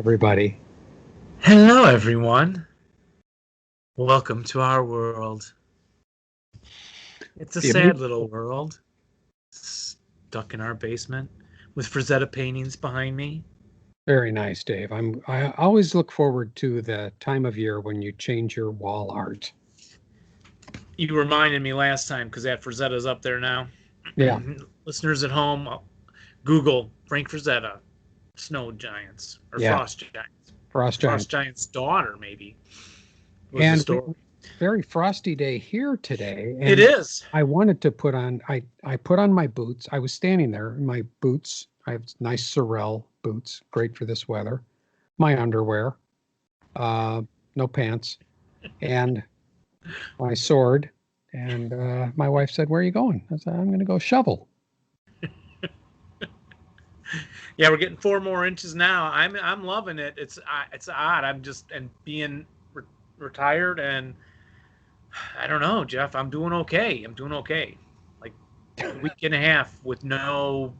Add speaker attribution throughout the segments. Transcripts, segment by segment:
Speaker 1: everybody.
Speaker 2: Hello, everyone. Welcome to our world. It's a sad little world, stuck in our basement with Frazetta paintings behind me.
Speaker 1: Very nice, Dave. I always look forward to the time of year when you change your wall art.
Speaker 2: You reminded me last time because that Frazetta's up there now.
Speaker 1: Yeah.
Speaker 2: Listeners at home, Google Frank Frazetta, snow giants or
Speaker 1: Yeah.
Speaker 2: frost giants.
Speaker 1: Frost
Speaker 2: Giant's daughter, maybe, was the
Speaker 1: And
Speaker 2: story.
Speaker 1: very frosty day here today. And
Speaker 2: It is.
Speaker 1: I wanted to put on, I put on my boots. I was standing there in my boots. I have nice Sorel boots, great for this weather. My underwear, no pants, and my sword. And my wife said, "Where are you going?" I said, "I'm going to go shovel."
Speaker 2: Yeah, we're getting 4 more inches now. I'm loving it. It's odd. I'm just being retired, and I don't know, Jeff. I'm doing okay. Like a week and a half with no,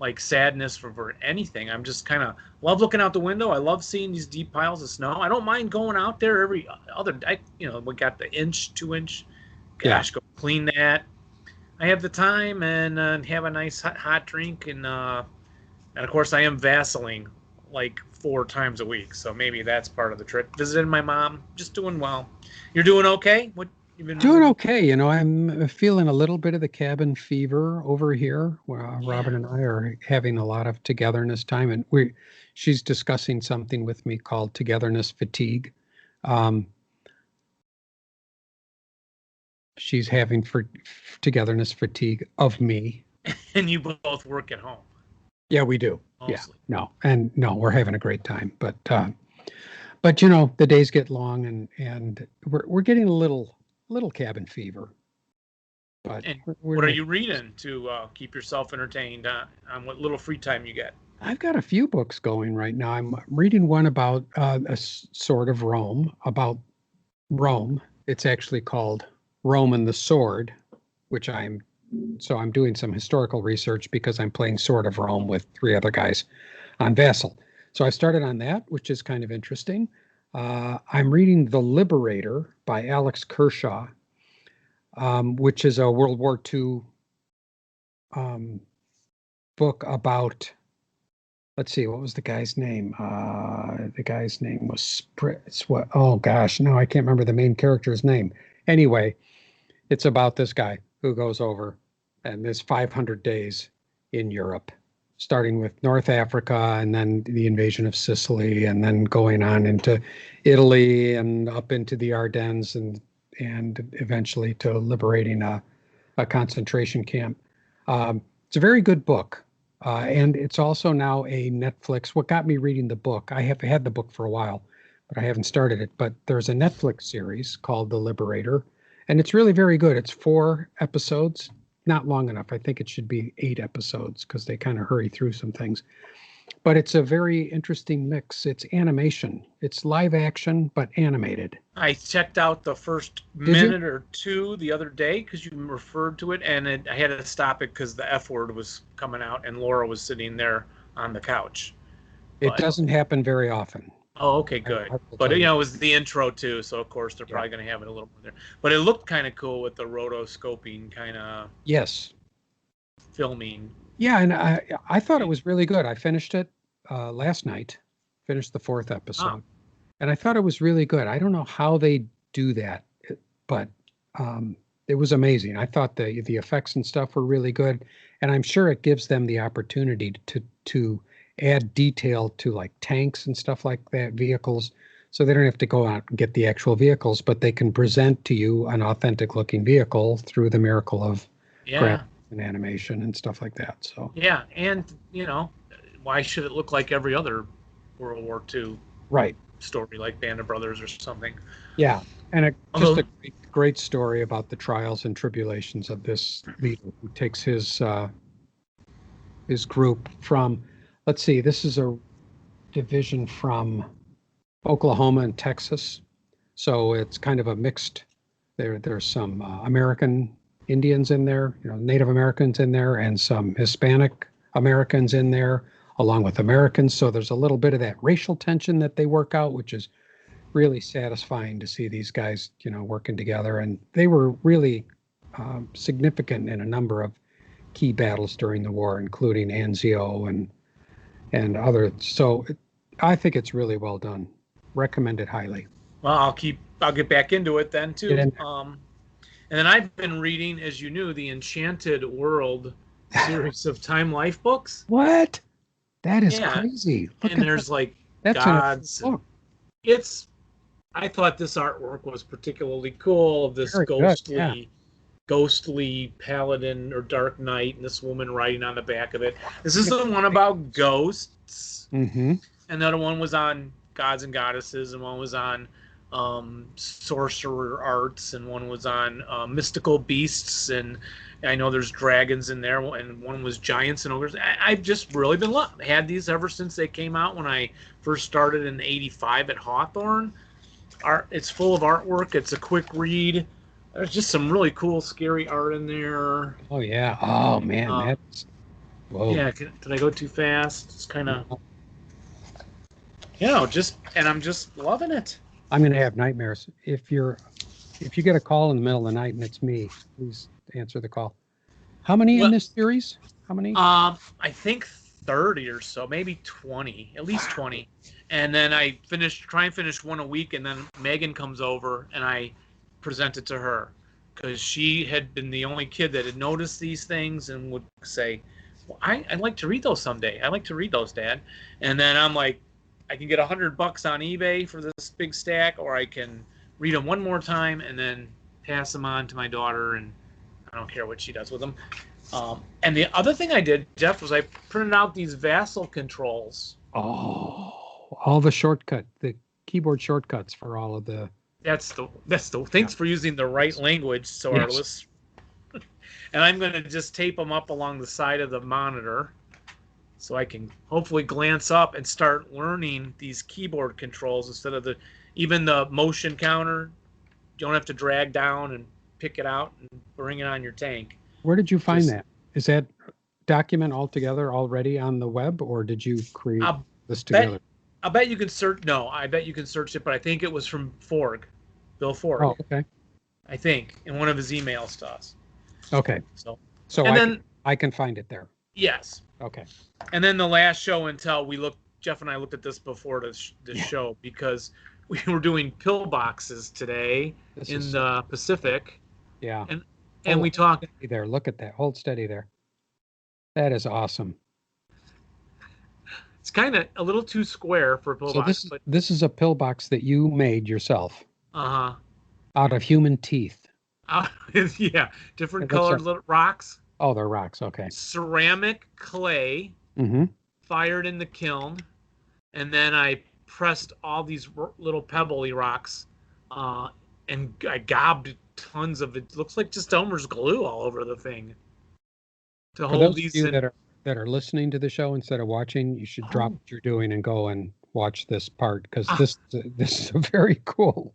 Speaker 2: like sadness for anything. I'm just kind of love looking out the window. I love seeing these deep piles of snow. I don't mind going out there every other day. We got the 2-inch. Gosh, Go clean that. I have the time and have a nice hot drink and of course I am Vaseline like 4 times a week, so maybe that's part of the trick. Visiting my mom, just doing well. You're doing okay? What you've been
Speaker 1: doing okay? I'm feeling a little bit of the cabin fever over here. Where Robin and I are having a lot of togetherness time, and she's discussing something with me called togetherness fatigue. She's having togetherness fatigue of me.
Speaker 2: And you both work at home.
Speaker 1: Yeah, we do.
Speaker 2: Mostly.
Speaker 1: Yeah, no, we're having a great time. But the days get long, and we're getting a little cabin fever. But
Speaker 2: and what are you reading to keep yourself entertained on what little free time you get?
Speaker 1: I've got a few books going right now. I'm reading one about a sort of Rome, about Rome. It's actually called Rome and the Sword, which I'm doing some historical research because I'm playing Sword of Rome with 3 other guys on Vassal. So I started on that, which is kind of interesting. I'm reading The Liberator by Alex Kershaw, which is a World War II book about, let's see, what was the guy's name? The guy's name was oh gosh, no, I can't remember the main character's name. Anyway, it's about this guy who goes over, and there's 500 days in Europe, starting with North Africa and then the invasion of Sicily, and then going on into Italy and up into the Ardennes and eventually to liberating a concentration camp. It's a very good book. And it's also now a Netflix. What got me reading the book, I have had the book for a while, but I haven't started it. But there's a Netflix series called The Liberator, and it's really very good. It's 4 episodes, not long enough. I think it should be 8 episodes because they kind of hurry through some things. But it's a very interesting mix. It's animation. It's live action, but animated.
Speaker 2: I checked out the first minute or 2 the other day because you referred to it, and I had to stop it because the F word was coming out and Laura was sitting there on the couch.
Speaker 1: It doesn't happen very often.
Speaker 2: Oh, okay, good. But it was the intro too, so of course they're probably going to have it a little more there. But it looked kind of cool with the rotoscoping kind of filming.
Speaker 1: Yeah, and I thought it was really good. I finished it last night, finished the 4th episode, and I thought it was really good. I don't know how they do that, but it was amazing. I thought the effects and stuff were really good, and I'm sure it gives them the opportunity to add detail to like tanks and stuff like that, vehicles, so they don't have to go out and get the actual vehicles, but they can present to you an authentic looking vehicle through the miracle of graphics and animation and stuff like that. So
Speaker 2: and why should it look like every other World War II story, like Band of Brothers or something?
Speaker 1: Yeah, and just a great story about the trials and tribulations of this leader who takes his group from, let's see, this is a division from Oklahoma and Texas, so it's kind of a mixed. There's some American Indians in there, Native Americans in there, and some Hispanic Americans in there, along with Americans. So there's a little bit of that racial tension that they work out, which is really satisfying to see these guys, working together. And they were really significant in a number of key battles during the war, including Anzio and others. So I think it's really well done. Recommend it highly.
Speaker 2: Well, I'll get back into it then too.
Speaker 1: Get in
Speaker 2: And then I've been reading, as you knew, the Enchanted World series of Time Life books.
Speaker 1: What? That is crazy.
Speaker 2: Look, and there's like
Speaker 1: that's
Speaker 2: gods. I thought this artwork was particularly cool. This very ghostly paladin or dark knight, and this woman riding on the back of it. This is the one about ghosts.
Speaker 1: Mm-hmm.
Speaker 2: And the other one was on gods and goddesses, and one was on sorcerer arts, and one was on mystical beasts, and I know there's dragons in there, and one was giants and ogres. I've just really been had these ever since they came out when I first started in '85 at Hawthorne. It's full of artwork. It's a quick read. There's just some really cool, scary art in there.
Speaker 1: Oh yeah. Oh man, that's. Whoa.
Speaker 2: Yeah. Did I go too fast? It's kind of. And I'm just loving it.
Speaker 1: I'm going to have nightmares. If you get a call in the middle of the night and it's me, please answer the call. How many in this series? How many?
Speaker 2: I think 30 or so, maybe 20, at least 20. And then I try and finish one a week, and then Megan comes over and I present it to her because she had been the only kid that had noticed these things and would say, well, I'd like to read those someday. I like to read those, Dad. And then I'm like, I can get $100 on eBay for this big stack, or I can read them one more time and then pass them on to my daughter, and I don't care what she does with them. And the other thing I did, Jeff, was I printed out these Vassal controls.
Speaker 1: Oh, all the keyboard shortcuts for all of the.
Speaker 2: That's the thanks for using the right language, so our listeners. And I'm going to just tape them up along the side of the monitor, so I can hopefully glance up and start learning these keyboard controls instead of even the motion counter. You don't have to drag down and pick it out and bring it on your tank.
Speaker 1: Where did you find that? Is that document altogether already on the web, or did you create this together?
Speaker 2: I bet you can search. No, I bet you can search it, but I think it was from Bill Forg.
Speaker 1: Oh, okay.
Speaker 2: I think in one of his emails to us.
Speaker 1: Okay. So I can find it there.
Speaker 2: Yes.
Speaker 1: Okay.
Speaker 2: And then the last show and tell, Jeff and I looked at this before the show because we were doing pillboxes today in the Pacific.
Speaker 1: Yeah.
Speaker 2: And we talked
Speaker 1: there. Look at that. Hold steady there. That is awesome.
Speaker 2: It's kind of a little too square for a pillbox.
Speaker 1: So this is a pillbox that you made yourself.
Speaker 2: Uh-huh.
Speaker 1: Out of human teeth.
Speaker 2: Yeah. Different colored little rocks.
Speaker 1: Oh, they're rocks. Okay.
Speaker 2: Ceramic clay.
Speaker 1: Mm-hmm.
Speaker 2: Fired in the kiln. And then I pressed all these little pebbly rocks. And I gobbed tons of it. Looks like just Elmer's glue all over the thing. To hold these
Speaker 1: of you that are listening to the show instead of watching, you should drop what you're doing and go and watch this part, because this is a very cool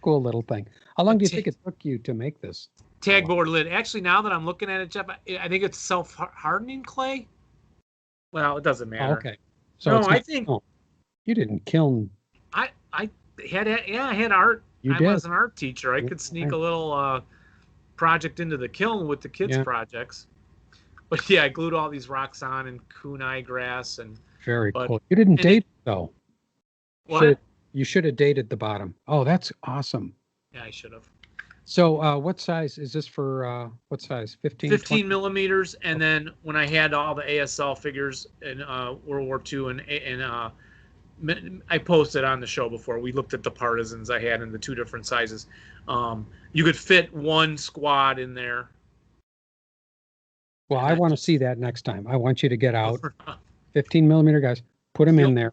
Speaker 1: little thing. How long do you think it took you to make this?
Speaker 2: Tagboard lid. Actually, now that I'm looking at it, Jeff, I think it's self-hardening clay. Well, it doesn't matter.
Speaker 1: Okay. So
Speaker 2: I think
Speaker 1: you didn't kiln.
Speaker 2: I had art. I was an art teacher. I could sneak a little project into the kiln with the kids' projects. But yeah, I glued all these rocks on and kunai grass and.
Speaker 1: Very cool. You didn't date it though.
Speaker 2: What?
Speaker 1: You should have dated the bottom. Oh, that's awesome.
Speaker 2: Yeah, I should have.
Speaker 1: So, what size is this for? What size? 15
Speaker 2: millimeters. And then when I had all the ASL figures in World War II and I posted on the show before, we looked at the partisans I had in the two different sizes. You could fit one squad in there.
Speaker 1: Well, I want to see that next time. I want you to get out 15 millimeter guys, put them in there.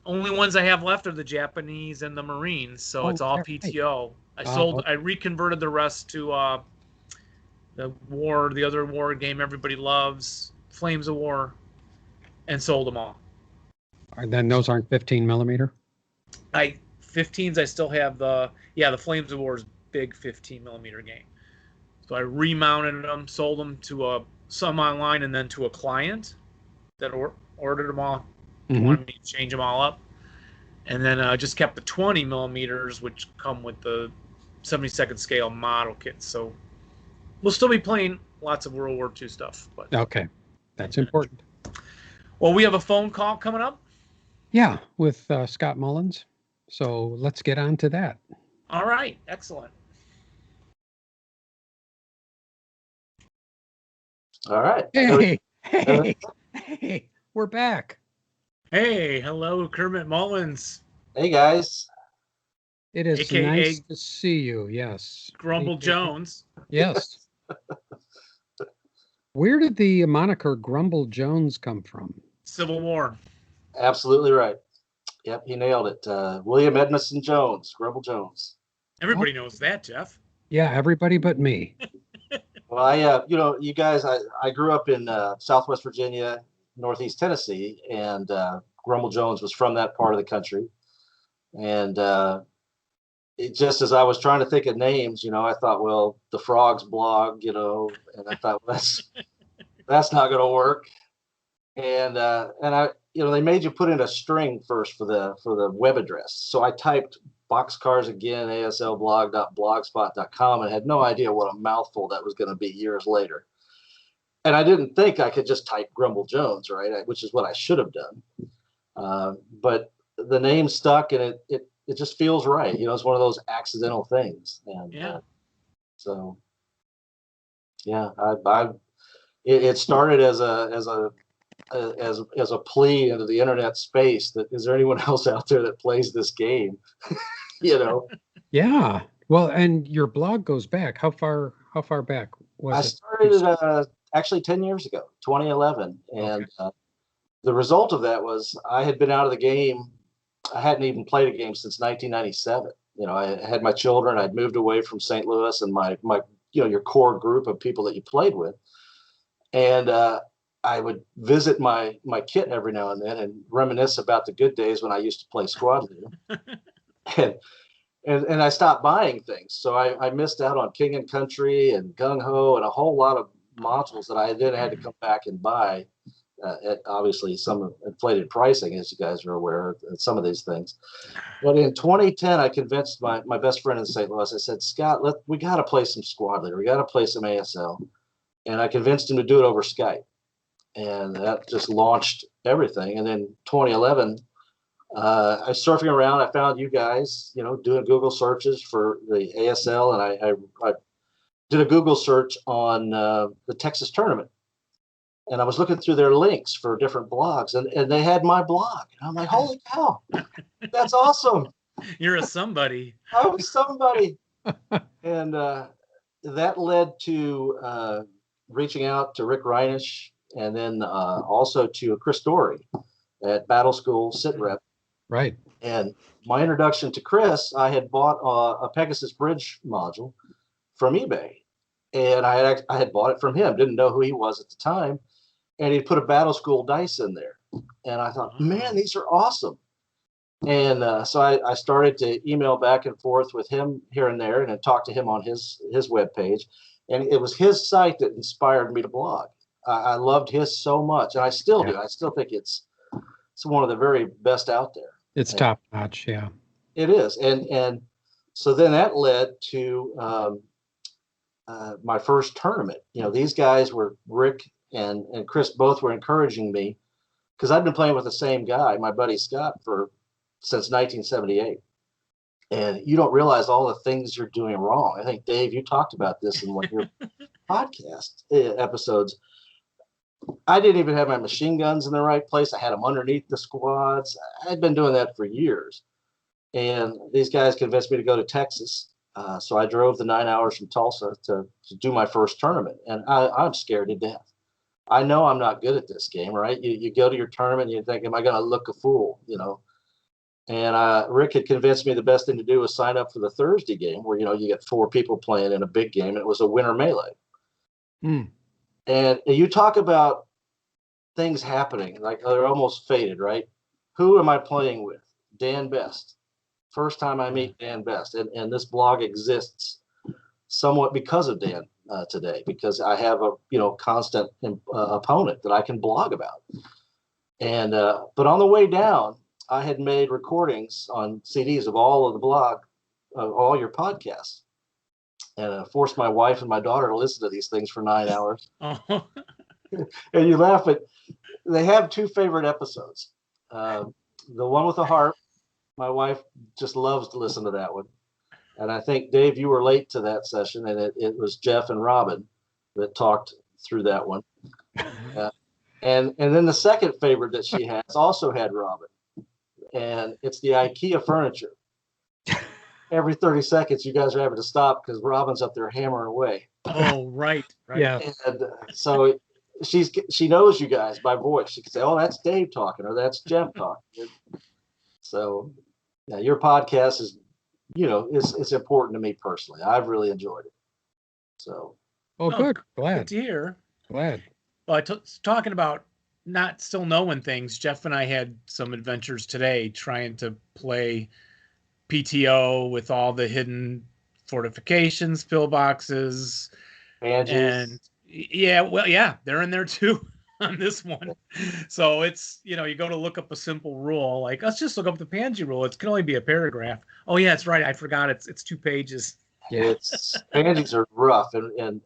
Speaker 2: Only ones I have left are the Japanese and the Marines, so it's all PTO. Right. I reconverted the rest to the other war game everybody loves, Flames of War, and sold them all.
Speaker 1: And then those aren't 15 millimeter?
Speaker 2: 15s, I still have the Flames of War's big 15 millimeter game. So I remounted them, sold them to some online and then to a client that ordered them all.
Speaker 1: Mm-hmm.
Speaker 2: Wanted me to change them all up, and then just kept the 20 millimeters, which come with the 72nd scale model kit. So we'll still be playing lots of World War II stuff. But
Speaker 1: Okay, that's important.
Speaker 2: well, we have a phone call coming up.
Speaker 1: Yeah, with Scott Mullins. So let's get on to that.
Speaker 2: All right, excellent.
Speaker 3: All right.
Speaker 1: Hey, we're back.
Speaker 2: Hey, hello, Kermit Mullins,
Speaker 3: Hey guys.
Speaker 1: It is
Speaker 2: AKA
Speaker 1: nice to see you. Yes.
Speaker 2: Grumble
Speaker 1: AKA
Speaker 2: Jones.
Speaker 1: Yes. Where did the moniker Grumble Jones come from?
Speaker 2: Civil War.
Speaker 3: Absolutely right. Yep, he nailed it. William Edmondson Jones, Grumble Jones.
Speaker 2: Everybody knows that, Jeff.
Speaker 1: Yeah, everybody but me.
Speaker 3: Well, you guys, I grew up in Southwest Virginia, Northeast Tennessee, and Grumble Jones was from that part of the country. And it just as I was trying to think of names, I thought, well, the Frogs blog, and I thought, well, that's not going to work. And I, they made you put in a string first for the web address. So I typed Boxcars again, aslblog.blogspot.com, and had no idea what a mouthful that was going to be years later. And I didn't think I could just type Grumble Jones, right? Which is what I should have done. But the name stuck, and it just feels right. It's one of those accidental things. And
Speaker 2: yeah.
Speaker 3: So yeah, it started as a plea into the internet space that is there anyone else out there that plays this game?
Speaker 1: Yeah. Well, and your blog goes back. How far back was it?
Speaker 3: I started actually 10 years ago, 2011. And the result of that was I had been out of the game. I hadn't even played a game since 1997. I had my children. I'd moved away from St. Louis and my your core group of people that you played with. And I would visit my kit every now and then and reminisce about the good days when I used to play Squad Leader. and I stopped buying things. So I missed out on King and Country and Gung Ho and a whole lot of modules that I then had to come back and buy at obviously some inflated pricing, as you guys are aware of some of these things. But in 2010, I convinced my best friend in St. Louis. I said, Scott, we got to play some Squad Leader. We got to play some ASL. And I convinced him to do it over Skype. And that just launched everything. And then 2011, I was surfing around. I found you guys, doing Google searches for the ASL. And I did a Google search on the Texas tournament. And I was looking through their links for different blogs. And they had my blog. And I'm like, holy cow, that's awesome.
Speaker 2: You're a somebody.
Speaker 3: I was somebody. And that led to reaching out to Rick Reinish, and then also to Chris Dory at Battle School Sit Rep.
Speaker 1: Right.
Speaker 3: And my introduction to Chris, I had bought a Pegasus Bridge module from eBay, and I had bought it from him. Didn't know who he was at the time, and he put a Battle School dice in there, and I thought, man, these are awesome. And so I started to email back and forth with him here and there, and then talk to him on his webpage. And it was his site that inspired me to blog. I loved his so much, and I still do. I still think it's one of the very best out there.
Speaker 1: It's top notch, yeah.
Speaker 3: It is, and so then that led to my first tournament. These guys were Rick and Chris both were encouraging me because I'd been playing with the same guy, my buddy Scott, since 1978. And you don't realize all the things you're doing wrong. I think, Dave, you talked about this in one of your podcast episodes. I didn't even have my machine guns in the right place. I had them underneath the squads. I'd been doing that for years. And these guys convinced me to go to Texas. So I drove the 9 hours from Tulsa to do my first tournament. And I'm scared to death. I know I'm not good at this game, right? You go to your tournament and you think, am I going to look a fool, And Rick had convinced me the best thing to do was sign up for the Thursday game where, you get 4 people playing in a big game. And it was a winter melee.
Speaker 1: Mm.
Speaker 3: And you talk about things happening, like they're almost fated, right? Who am I playing with? Dan Best. First time I meet Dan Best. And this blog exists somewhat because of Dan today, because I have a, constant opponent that I can blog about. And but on the way down, I had made recordings on CDs of all of the blog, of all your podcasts, and forced my wife and my daughter to listen to these things for 9 hours.
Speaker 2: Oh,
Speaker 3: And you laugh at, they have two favorite episodes. The one with the harp, my wife just loves to listen to that one. And I think, Dave, you were late to that session, and it was Jeff and Robin that talked through that one. And then the second favorite that she has also had Robin, and it's the IKEA furniture. Every 30 seconds, you guys are having to stop because Robin's up there hammering away.
Speaker 2: oh, right.
Speaker 1: Yeah.
Speaker 3: And so she knows you guys by voice. She can say, "Oh, that's Dave talking," or "That's Jeff talking." So, yeah, your podcast is, it's important to me personally. I've really enjoyed it. So,
Speaker 1: Oh,
Speaker 2: Oh,
Speaker 1: good.
Speaker 2: Good
Speaker 1: Glad.
Speaker 2: to hear.
Speaker 1: Glad.
Speaker 2: Well, talking about not still knowing things, Jeff and I had some adventures today trying to play PTO with all the hidden fortifications, pillboxes, and yeah, they're in there too on this one. So it's, you go to look up a simple rule, like let's just look up the Pansy rule. It can only be a paragraph. Oh yeah, that's right. I forgot. It's 2 pages.
Speaker 3: it's pansies are rough and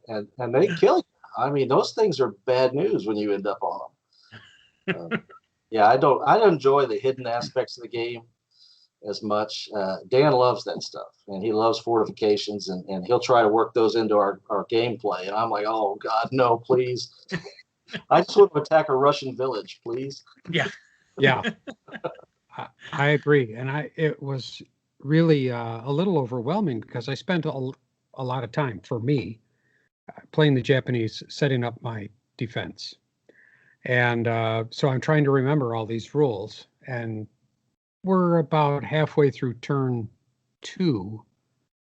Speaker 3: they kill you. I mean, those things are bad news when you end up on them. Yeah, I don't enjoy the hidden aspects of the game as much. Dan loves that stuff, and he loves fortifications, and he'll try to work those into our gameplay. And I'm like, oh God, no, please. I just want to attack a Russian village, please.
Speaker 2: Yeah.
Speaker 1: Yeah. I agree. And it was really a little overwhelming because I spent a lot of time, for me, playing the Japanese, setting up my defense. And so I'm trying to remember all these rules. And we're about halfway through turn 2.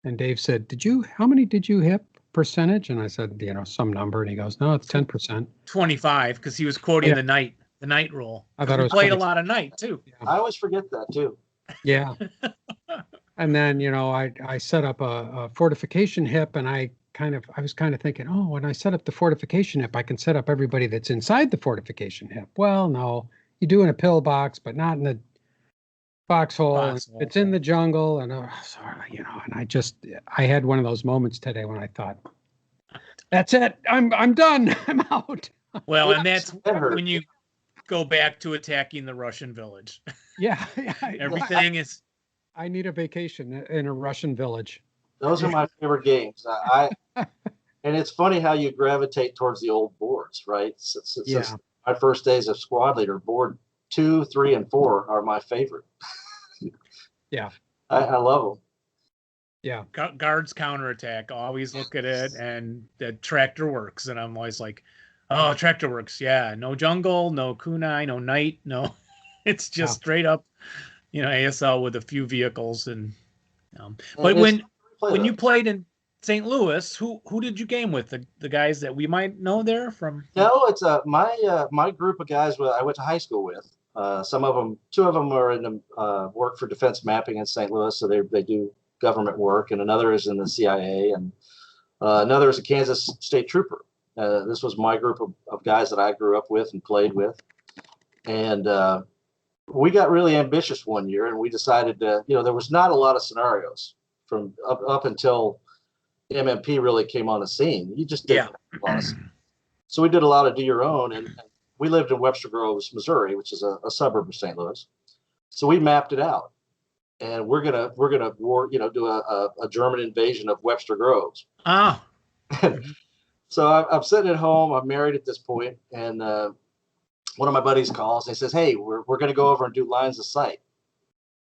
Speaker 1: And Dave said, how many did you hit percentage? And I said, some number. And he goes, no, it's 10%.
Speaker 2: 25, because he was quoting the night rule.
Speaker 1: I thought it was
Speaker 2: played
Speaker 1: 20.
Speaker 2: a lot of night too.
Speaker 1: Yeah.
Speaker 3: I always forget that too.
Speaker 1: Yeah. And then, I set up a fortification hip, and I was kind of thinking, oh, when I set up the fortification hip, I can set up everybody that's inside the fortification hip. Well, no, you do in a pillbox, but not in the foxhole. It's in the jungle. And, and I had one of those moments today when I thought, that's it. I'm done. I'm out.
Speaker 2: Well, and that's when you go back to attacking the Russian village.
Speaker 1: Yeah.
Speaker 2: Everything is.
Speaker 1: I need a vacation in a Russian village.
Speaker 3: Those are my favorite games. And it's funny how you gravitate towards the old boards, right? Since my first days of squad leader, board 2, 3, and 4 are my favorite.
Speaker 1: Yeah.
Speaker 3: I love them.
Speaker 1: Yeah.
Speaker 2: Guards counterattack. Always look at it, and the tractor works. And I'm always like, oh, tractor works. Yeah. No jungle, no kunai, no night. No, it's just straight up, ASL with a few vehicles. And but when you played in St. Louis, who did you game with? The guys that we might know there from?
Speaker 3: No, it's my group of guys I went to high school with. Two of them are in the work for defense mapping in St. Louis, so they do government work, and another is in the CIA, and another is a Kansas State Trooper. This was my group of guys that I grew up with and played with, and we got really ambitious one year, and we decided to, there was not a lot of scenarios from up until MMP really came on the scene. You just didn't have a lot of, so we did a lot of do your own, and we lived in Webster Groves, Missouri, which is a suburb of St. Louis. So we mapped it out, and we're gonna do a German invasion of Webster Groves.
Speaker 2: Ah.
Speaker 3: So I'm sitting at home. I'm married at this point, and one of my buddies calls. And he says, "Hey, we're going to go over and do lines of sight."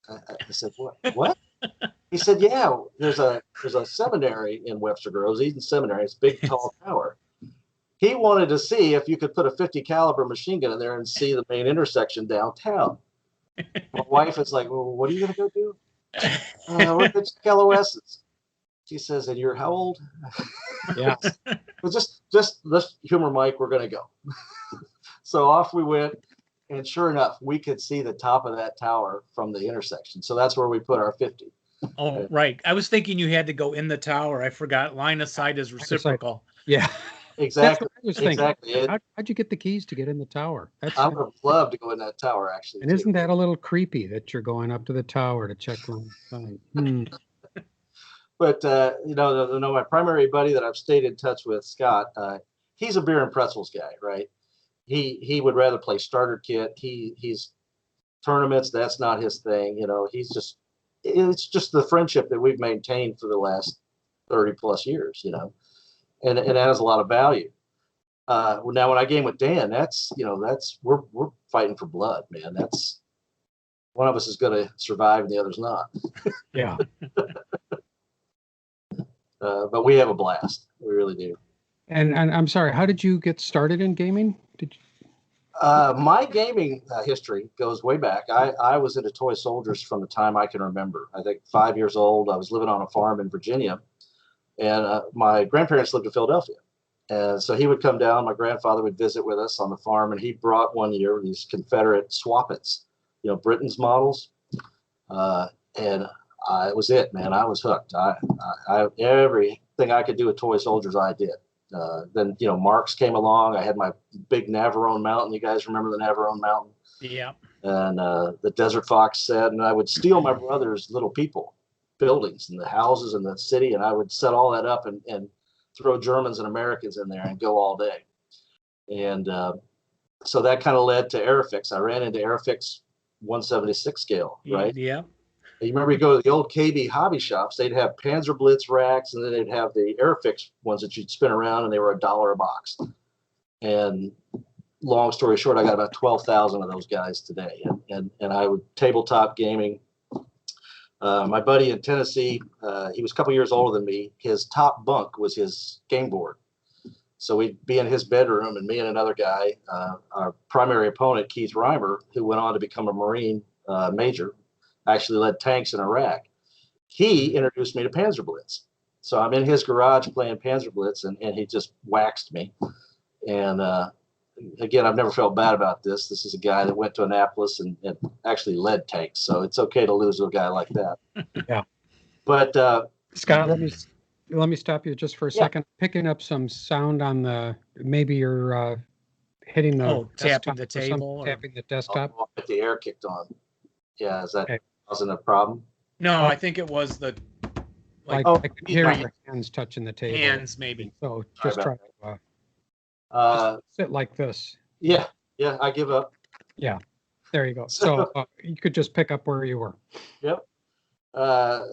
Speaker 3: I said, "What?" He said, "Yeah, there's a seminary in Webster Groves, Eden Seminary. It's a big, tall tower. He wanted to see if you could put a 50 caliber machine gun in there and see the main intersection downtown." My wife is like, "Well, what are you going to go do?" We're going to check LOSs. She says, "And you're how old?"
Speaker 1: Yeah.
Speaker 3: Well, just let's humor Mike. We're going to go. So off we went, and sure enough, we could see the top of that tower from the intersection. So that's where we put our 50.
Speaker 2: Oh, right. I was thinking you had to go in the tower. I forgot. Line of sight is reciprocal.
Speaker 1: Yeah. That's
Speaker 3: exactly,
Speaker 1: what I was thinking.
Speaker 3: exactly.
Speaker 1: How'd you get the keys to get in the tower?
Speaker 3: I would have loved to go in that tower actually
Speaker 1: And
Speaker 3: too.
Speaker 1: isn't that a little creepy that you're going up to the tower to check line of sight?
Speaker 3: But my primary buddy that I've stayed in touch with, Scott, he's a beer and pretzels guy, right? He would rather play starter kit. He's tournaments. That's not his thing. It's just the friendship that we've maintained for the last 30 plus years. And that has a lot of value. Now when I game with Dan, we're fighting for blood, man. That's one of us is going to survive and the other's not.
Speaker 1: Yeah.
Speaker 3: But we have a blast. We really do.
Speaker 1: And I'm sorry, how did you get started in gaming?
Speaker 3: My gaming history goes way back. I was into toy soldiers from the time I can remember. I think 5 years old. I was living on a farm in Virginia, and my grandparents lived in Philadelphia. And so he would come down. My grandfather would visit with us on the farm, and he brought one year these Confederate Swappets, Britain's models. And it was it, man. I was hooked. I everything I could do with toy soldiers, I did. Then Marks came along. I had my big Navarone Mountain. You guys remember the Navarone Mountain?
Speaker 2: Yeah.
Speaker 3: And the Desert Fox set. And I would steal my brother's little people buildings and the houses in the city, and I would set all that up and throw Germans and Americans in there and go all day. And so that kind of led to Airfix. I ran into Airfix 176 scale, right?
Speaker 2: Yeah.
Speaker 3: You remember you go to the old KB hobby shops, they'd have Panzerblitz racks, and then they'd have the Airfix ones that you'd spin around, and they were $1 a box. And long story short, I got about 12,000 of those guys today. And I would tabletop gaming. My buddy in Tennessee, he was a couple years older than me. His top bunk was his game board. So we'd be in his bedroom, and me and another guy, our primary opponent, Keith Reimer, who went on to become a Marine major, actually led tanks in Iraq. He introduced me to Panzerblitz. So I'm in his garage playing Panzerblitz, and he just waxed me. And again, I've never felt bad about this. This is a guy that went to Annapolis and actually led tanks. So it's okay to lose to a guy like that.
Speaker 1: Yeah.
Speaker 3: But
Speaker 1: Scott, let me stop you just for a second. Picking up some sound on maybe you're hitting the
Speaker 2: tapping the table,
Speaker 1: tapping the desktop.
Speaker 3: I'll get the air kicked on. Yeah, is that
Speaker 1: Okay.
Speaker 3: causing a problem?
Speaker 2: No, I think it was the
Speaker 1: I can hear your hands touching the table.
Speaker 2: hands, maybe.
Speaker 1: So just try to sit like this.
Speaker 3: Yeah, I give up.
Speaker 1: Yeah, there you go. So you could just pick up where you were.
Speaker 3: Yep.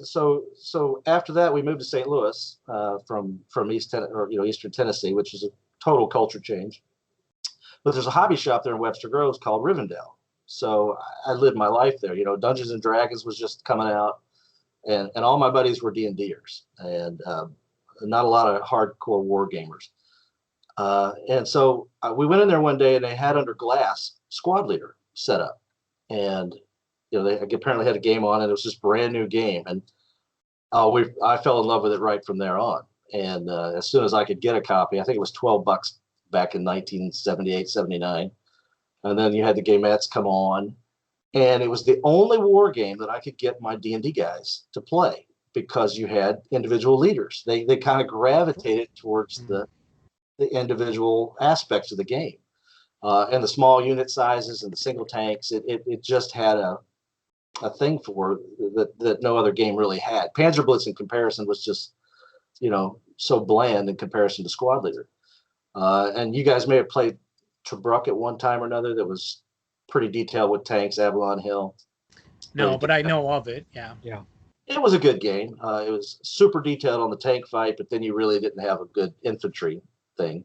Speaker 3: So after that, we moved to St. Louis from Eastern Tennessee, which is a total culture change. But there's a hobby shop there in Webster Groves called Rivendell. So I lived my life there. Dungeons and Dragons was just coming out, and all my buddies were D&Ders, and not a lot of hardcore war gamers. And so we went in there one day, and they had under glass Squad Leader set up, and they apparently had a game on, and it was this brand new game, and I fell in love with it right from there on. And as soon as I could get a copy, I think it was $12 back in 1978, 79. And then you had the gamettes come on, and it was the only war game that I could get my D&D guys to play because you had individual leaders. They kind of gravitated towards the individual aspects of the game, and the small unit sizes and the single tanks. It just had a thing for that no other game really had. Panzerblitz in comparison was just so bland in comparison to Squad Leader. And you guys may have played Tobruk at one time or another. That was pretty detailed with tanks, Avalon Hill.
Speaker 2: No, but I know of it. Yeah.
Speaker 3: It was a good game. It was super detailed on the tank fight, but then you really didn't have a good infantry thing.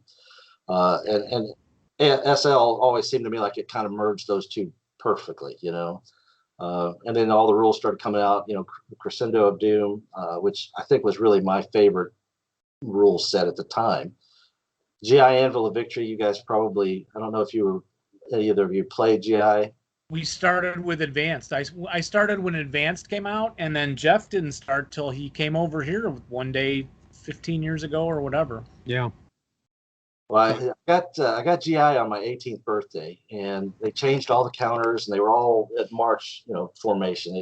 Speaker 3: And SL always seemed to me like it kind of merged those two perfectly, and then all the rules started coming out, Crescendo of Doom, which I think was really my favorite rule set at the time. GI Anvil of Victory, you guys probably, I don't know if either of you played GI.
Speaker 2: We started with Advanced. I started when Advanced came out, and then Jeff didn't start till he came over here one day 15 years ago or whatever.
Speaker 1: Yeah.
Speaker 3: Well, I got GI on my 18th birthday, and they changed all the counters, and they were all at March, formation.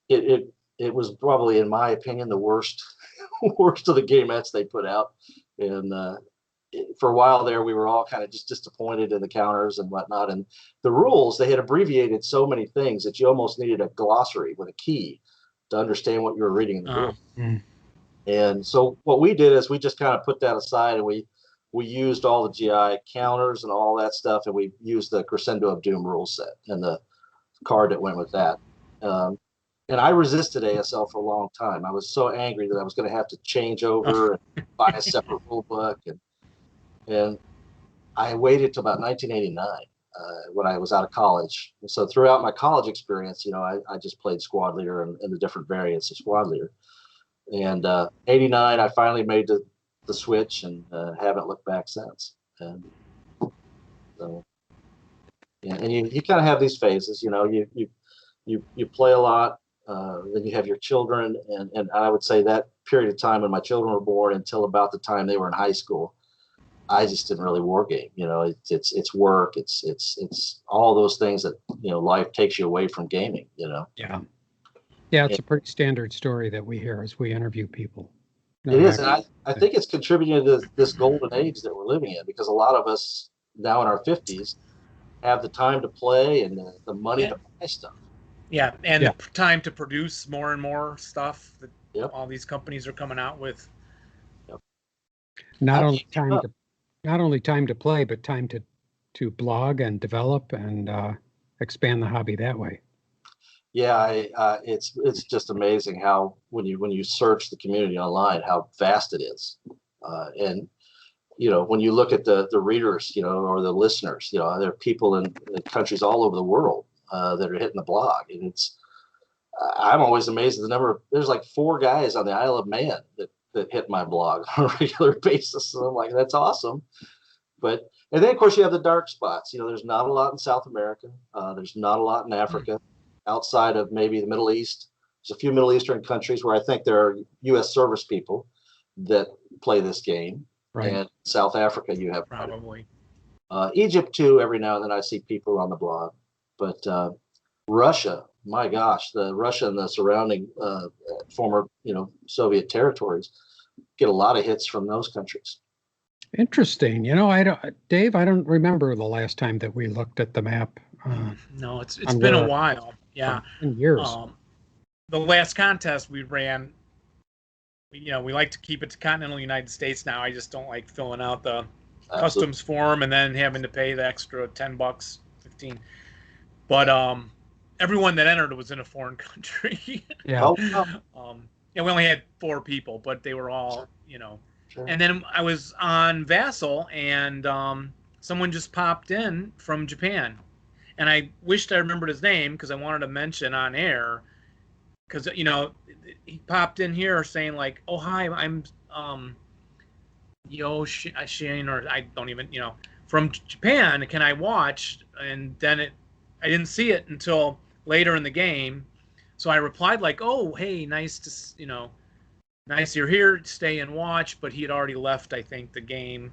Speaker 3: It was probably, in my opinion, the worst of the gamettes they put out, and for a while there, we were all kind of just disappointed in the counters and whatnot. And the rules, they had abbreviated so many things that you almost needed a glossary with a key to understand what you were reading in the book. And so what we did is we just kind of put that aside, and we used all the GI counters and all that stuff, and we used the Crescendo of Doom rule set and the card that went with that. And I resisted ASL for a long time. I was so angry that I was going to have to change over and buy a separate rule book. And I waited till about 1989 when I was out of college. And so throughout my college experience, I just played Squad Leader and the different variants of Squad Leader. And 89, I finally made the switch and haven't looked back since. And so, yeah, and you kind of have these phases, you play a lot, then you have your children, and I would say that period of time when my children were born until about the time they were in high school, I just didn't really war game. It's work, it's all those things that life takes you away from gaming.
Speaker 1: Yeah, it's a pretty standard story that we hear as we interview people.
Speaker 3: It is, and I think it's contributing to this golden age that we're living in, because a lot of us now in our 50s have the time to play and the money to buy stuff.
Speaker 2: Yeah, and the time to produce more and more stuff that all these companies are coming out with.
Speaker 1: Not only time to play, but time to blog and develop and expand the hobby that way.
Speaker 3: Yeah, it's just amazing how when you search the community online, how vast it is, and when you look at the readers, or the listeners, there are people in countries all over the world that are hitting the blog, and I'm always amazed at the number of. There's like 4 guys on the Isle of Man that hit my blog on a regular basis, so I'm like, that's awesome. And then of course you have the dark spots. There's not a lot in South America. There's not a lot in Africa. Outside of maybe the Middle East, there's a few Middle Eastern countries where I think there are U.S. service people that play this game. Right. And South Africa, you have
Speaker 2: probably
Speaker 3: Egypt too. Every now and then I see people on the blog, but Russia, my gosh, the Russia and the surrounding former Soviet territories get a lot of hits from those countries.
Speaker 1: Interesting. Dave, I don't remember the last time that we looked at the map.
Speaker 2: No, it's been a while. Yeah,
Speaker 1: years.
Speaker 2: The last contest we ran, we like to keep it to continental United States now. I just don't like filling out the customs form and then having to pay the extra $10, 15. But everyone that entered was in a foreign country.
Speaker 1: Yeah.
Speaker 2: We only had 4 people, but they were all,
Speaker 3: Sure.
Speaker 2: And then I was on Vassal, and someone just popped in from Japan. And I wished I remembered his name because I wanted to mention on air, because he popped in here saying like, "Oh hi, I'm Shane, or I don't even from Japan. Can I watch?" And then I didn't see it until later in the game, so I replied like, "Oh hey, nice you're here. Stay and watch." But he had already left, I think, the game.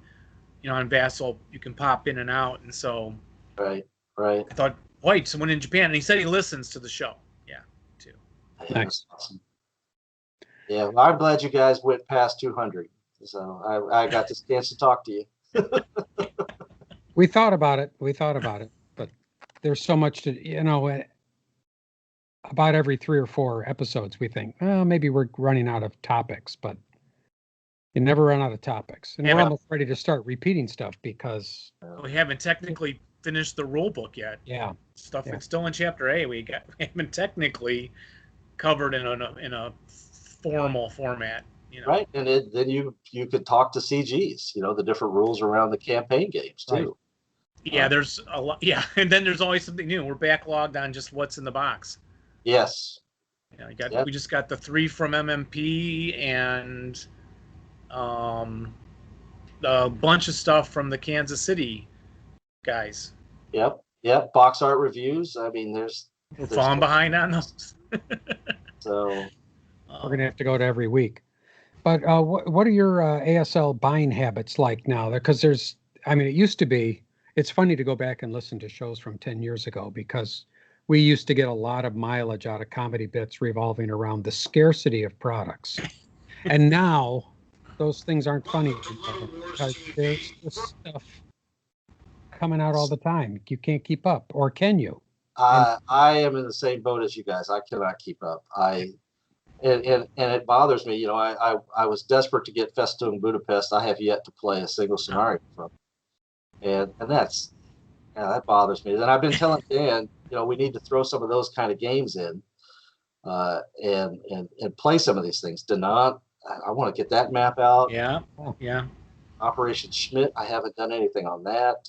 Speaker 2: On Vassal you can pop in and out, and so
Speaker 3: Right.
Speaker 2: I thought, wait, someone in Japan, and he said he listens to the show. Yeah, too.
Speaker 3: Yeah, that's awesome. Yeah, well, I'm glad you guys went past 200. So I got this chance to talk to you.
Speaker 1: We thought about it, but there's so much to, about every 3 or 4 episodes, we think, well, maybe we're running out of topics, but you never run out of topics. And we're almost ready to start repeating stuff because
Speaker 2: we haven't technically finished the rule book yet.
Speaker 1: Yeah.
Speaker 2: It's still in chapter A. We haven't technically covered in a formal format.
Speaker 3: Right, and then you could talk to CGs, the different rules around the campaign games too. Right.
Speaker 2: Yeah, there's a lot. Yeah, and then there's always something new. We're backlogged on just what's in the box.
Speaker 3: Yes.
Speaker 2: We just got the 3 from MMP and a bunch of stuff from the Kansas City guys.
Speaker 3: Yep. Box art reviews. I mean,
Speaker 2: we're falling behind on those.
Speaker 3: So
Speaker 1: we're gonna have to go to every week. But what are your ASL buying habits like now? Because it used to be. It's funny to go back and listen to shows from 10 years ago because we used to get a lot of mileage out of comedy bits revolving around the scarcity of products, and now those things aren't funny anymore because there's this stuff coming out all the time. You can't keep up, or can you? And
Speaker 3: I am in the same boat as you guys. I cannot keep up. And it bothers me. You know, I was desperate to get Festung Budapest. I have yet to play a single scenario from it. And that's, yeah, that bothers me. And I've been telling Dan, you know, we need to throw some of those kind of games in, and play some of these things. Danant, I want to get that map out.
Speaker 2: Yeah, yeah.
Speaker 3: Operation Schmidt, I haven't done anything on that.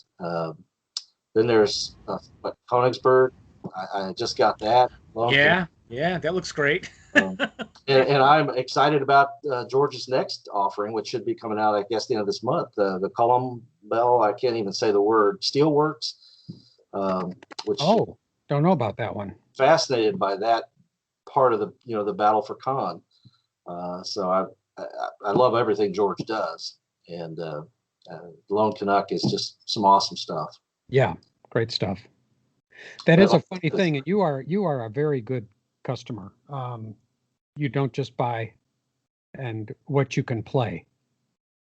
Speaker 3: Then there's Königsberg. I just got that.
Speaker 2: Yeah, yeah, that looks great.
Speaker 3: And I'm excited about George's next offering, which should be coming out, I guess, the end of this month. The Column Bell, I can't even say the word, Steelworks. Which
Speaker 1: don't know about that one.
Speaker 3: Fascinated by that part of the, you know, the battle for Khan. So I love everything George does, and Lone Canuck is just some awesome stuff.
Speaker 1: Yeah, great stuff. That is a funny thing, and you are a very good customer. You don't just buy and what you can play.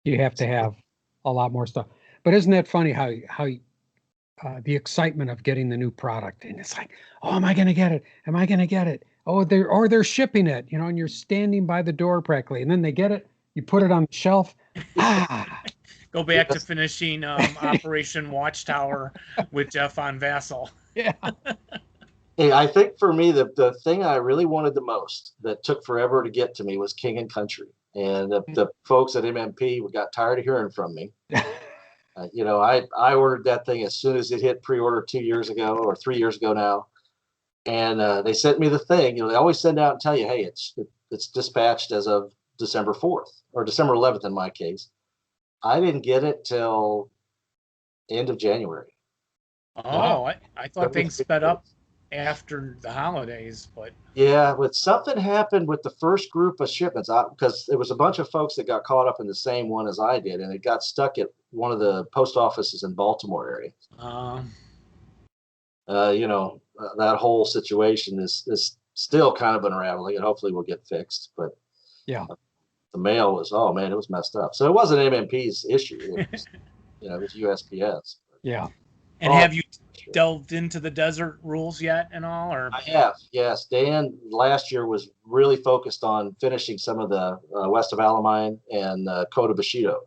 Speaker 1: You have to have a lot more stuff. But isn't that funny how the excitement of getting the new product, and it's like, oh, am I going to get it? Am I going to get it? Oh, they're shipping it, you know, and you're standing by the door practically, and then they get it, you put it on the shelf.
Speaker 2: Go back to finishing Operation Watchtower with Jeff on Vassal.
Speaker 1: Yeah.
Speaker 3: Hey, I think for me, the thing I really wanted the most that took forever to get to me was King and Country. And the folks at MMP got tired of hearing from me. You know, I ordered that thing as soon as it hit pre-order 2 years ago or 3 years ago now. And they sent me the thing. You know, they always send out and tell you, hey, it's dispatched as of December 4th or December 11th in my case. I didn't get it till end of January.
Speaker 2: Oh, I thought things sped up after the holidays, but
Speaker 3: yeah, but something happened with the first group of shipments, because there was a bunch of folks that got caught up in the same one as I did, and it got stuck at one of the post offices in Baltimore area. You know, that whole situation is still kind of unraveling, and hopefully will get fixed. But
Speaker 1: yeah,
Speaker 3: the mail was, oh man, it was messed up. So it wasn't MMP's issue. It was, you know, it was USPS.
Speaker 1: Yeah.
Speaker 2: And have you delved into the desert rules yet and all? Or
Speaker 3: I have, yes. Dan last year was really focused on finishing some of the West of Alamine and Code of Bushido.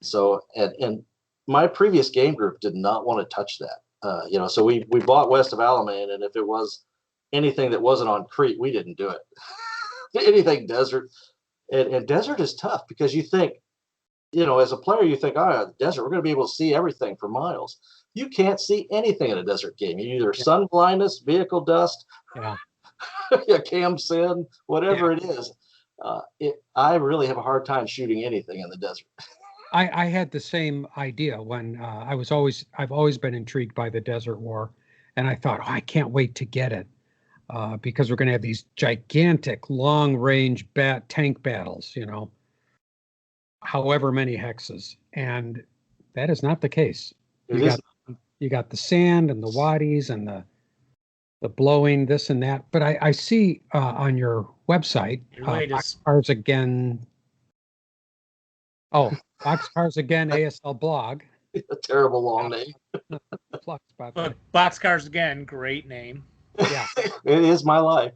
Speaker 3: So, and my previous game group did not want to touch that. You know, so we bought West of Alamine, and if it was anything that wasn't on Crete, we didn't do it. Anything desert. And desert is tough because you think, you know, as a player, you think, oh, the desert, we're going to be able to see everything for miles. You can't see anything in a desert game. You either sun blindness, vehicle dust, cam sin, whatever it is. I really have a hard time shooting anything in the desert.
Speaker 1: I had the same idea when I've always been intrigued by the Desert War, and I thought, oh, I can't wait to get it because we're going to have these gigantic long-range tank battles, you know, however many hexes, and that is not the case. You got the sand and the wadis and the blowing this and that. But I see on your website, Boxcars Again. Oh, Boxcars Again ASL blog.
Speaker 3: A terrible long name.
Speaker 2: But Boxcars Again, great name.
Speaker 1: Yeah.
Speaker 3: It is my life.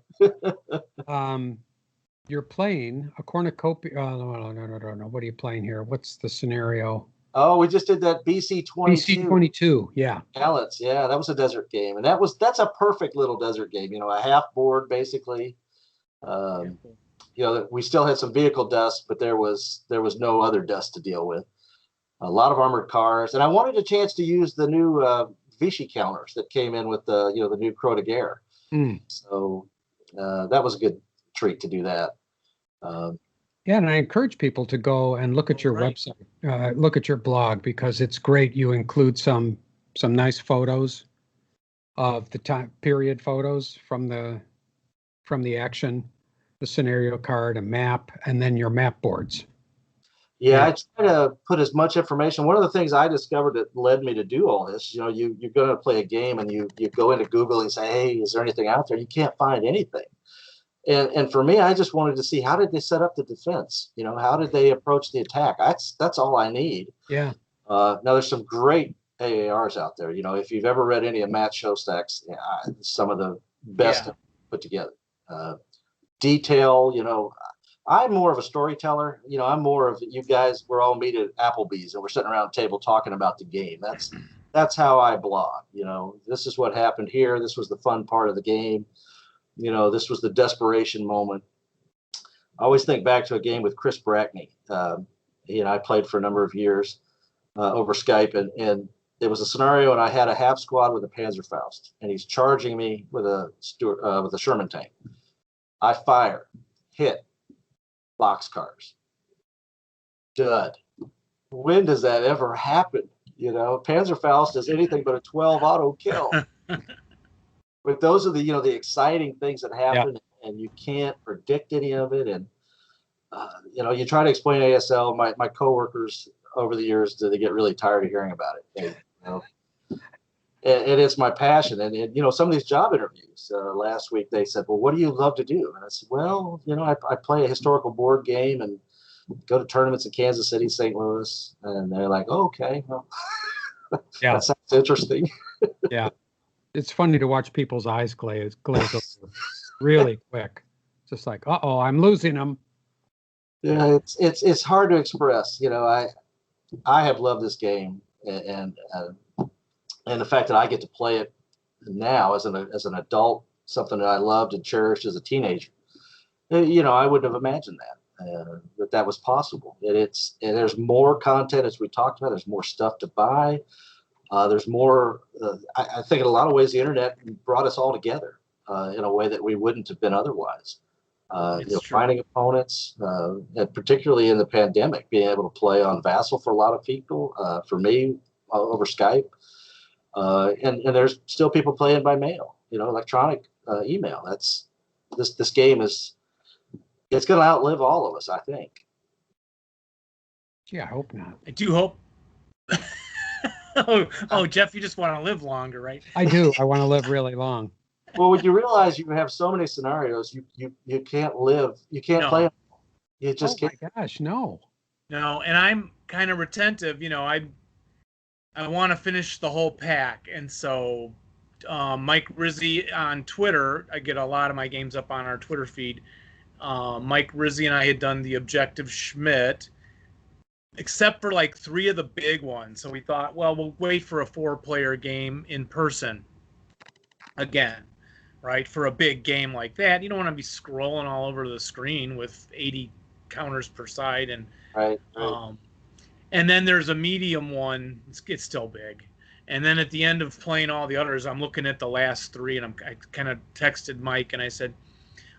Speaker 1: You're playing a cornucopia. No. What are you playing here? What's the scenario?
Speaker 3: Oh, we just did that BC 22.
Speaker 1: BC 22, yeah.
Speaker 3: Pallets, yeah, that was a desert game, and that's a perfect little desert game. You know, a half board basically. You know, we still had some vehicle dust, but there was no other dust to deal with. A lot of armored cars, and I wanted a chance to use the new Vichy counters that came in with the the new Croix de Guerre. So that was a good treat to do that.
Speaker 1: Yeah, and I encourage people to go and look at your website, look at your blog, because it's great. You include some nice photos of the time period photos from the action, the scenario card, a map, and then your map boards.
Speaker 3: Yeah, I try to put as much information. One of the things I discovered that led me to do all this, you know, you're going to play a game and you go into Google and say, hey, is there anything out there? You can't find anything. And for me, I just wanted to see, how did they set up the defense? You know, how did they approach the attack? That's all I need.
Speaker 1: Yeah.
Speaker 3: Now there's some great AARs out there. You know, if you've ever read any of Matt Shostak's, some of the best put together. Detail, you know, I'm more of a storyteller. You know, I'm more of, you guys, we're all meet at Applebee's and we're sitting around the table talking about the game. That's how I blog. You know, this is what happened here. This was the fun part of the game. You know, this was the desperation moment. I always think back to a game with Chris Brackney. He and I played for a number of years over Skype, and it was a scenario, and I had a half squad with a Panzerfaust, and he's charging me with a Sherman tank. I fire, hit, boxcars, dud. When does that ever happen? You know, Panzerfaust is anything but a 12 auto kill. But those are the, you know, the exciting things that happen, and you can't predict any of it. And you know, you try to explain ASL. My coworkers over the years, they get really tired of hearing about it. You know, and it's my passion. And you know, some of these job interviews last week, they said, "Well, what do you love to do?" And I said, "Well, you know, I play a historical board game and go to tournaments in Kansas City, St. Louis." And they're like, "Oh, okay, well, that sounds interesting."
Speaker 1: Yeah. It's funny to watch people's eyes glaze over really quick. Just like, uh-oh, I'm losing them.
Speaker 3: Yeah, it's hard to express. You know, I have loved this game, and the fact that I get to play it now as an adult, something that I loved and cherished as a teenager. You know, I wouldn't have imagined that was possible. And there's more content, as we talked about. There's more stuff to buy. There's more. I think in a lot of ways the internet brought us all together in a way that we wouldn't have been otherwise. You know, finding opponents, and particularly in the pandemic, being able to play on Vassal for a lot of people. For me, over Skype, and there's still people playing by mail. You know, electronic email. That's this game it's going to outlive all of us, I think.
Speaker 1: Yeah, I hope not.
Speaker 2: I do hope. oh, Jeff, you just want to live longer, right?
Speaker 1: I do. I want to live really long.
Speaker 3: Well, when you realize you have so many scenarios, you can't live. You can't play. You just can't.
Speaker 1: Oh my gosh, no.
Speaker 2: No, and I'm kind of retentive. You know, I want to finish the whole pack, and so Mike Rizzi on Twitter, I get a lot of my games up on our Twitter feed. Mike Rizzi and I had done the Objective Schmidt, except for like 3 of the big ones. So we thought, well, we'll wait for a 4-player game in person again, right? For a big game like that, you don't want to be scrolling all over the screen with 80 counters per side. And
Speaker 3: right.
Speaker 2: And then there's a medium one. It's still big. And then at the end of playing all the others, I'm looking at the last 3, and I kind of texted Mike and I said,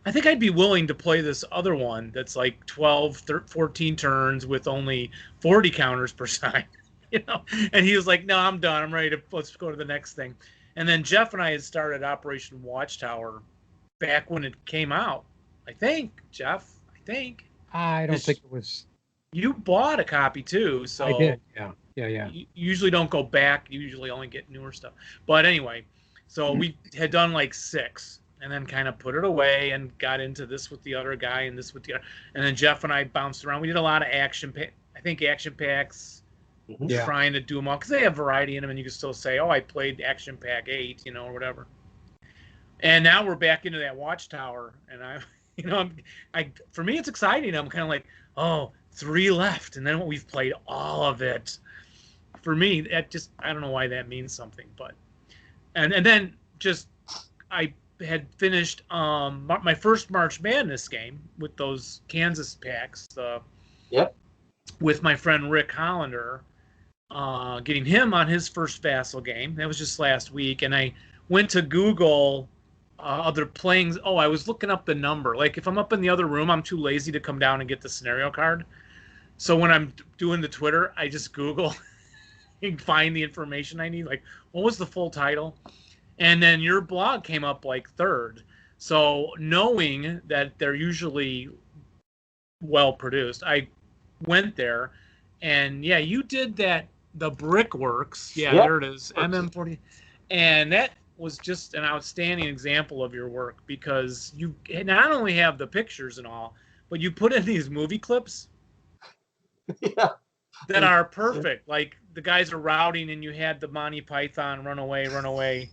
Speaker 2: I think I'd be willing to play this other one that's like 12, 14 turns with only 40 counters per side, you know? And he was like, no, I'm done. I'm ready let's go to the next thing. And then Jeff and I had started Operation Watchtower back when it came out. I think, Jeff,
Speaker 1: I don't think it was.
Speaker 2: You bought a copy too, so.
Speaker 1: I did, yeah.
Speaker 2: You usually don't go back. You usually only get newer stuff. But anyway, so we had done like 6. And then kind of put it away and got into this with the other guy and this with the other. And then Jeff and I bounced around. We did a lot of action packs, trying to do them all. Because they have variety in them, and you can still say, oh, I played action pack 8, you know, or whatever. And now we're back into that Watchtower. And for me, it's exciting. I'm kind of like, oh, 3 left. And then we've played all of it. For me, that just, I don't know why that means something. But, and then just, I had finished my first March Madness game with those Kansas packs. With my friend Rick Hollander, getting him on his first Vassal game. That was just last week, and I went to Google other playing. Oh, I was looking up the number. Like if I'm up in the other room, I'm too lazy to come down and get the scenario card. So when I'm doing the Twitter, I just Google and find the information I need. Like, what was the full title? And then your blog came up like 3rd. So knowing that they're usually well produced, I went there, and you did that, the Brickworks. Yeah, there it is, MM40. And that was just an outstanding example of your work, because you not only have the pictures and all, but you put in these movie clips
Speaker 3: Yeah.
Speaker 2: that are perfect. Like the guys are routing and you had the Monty Python run away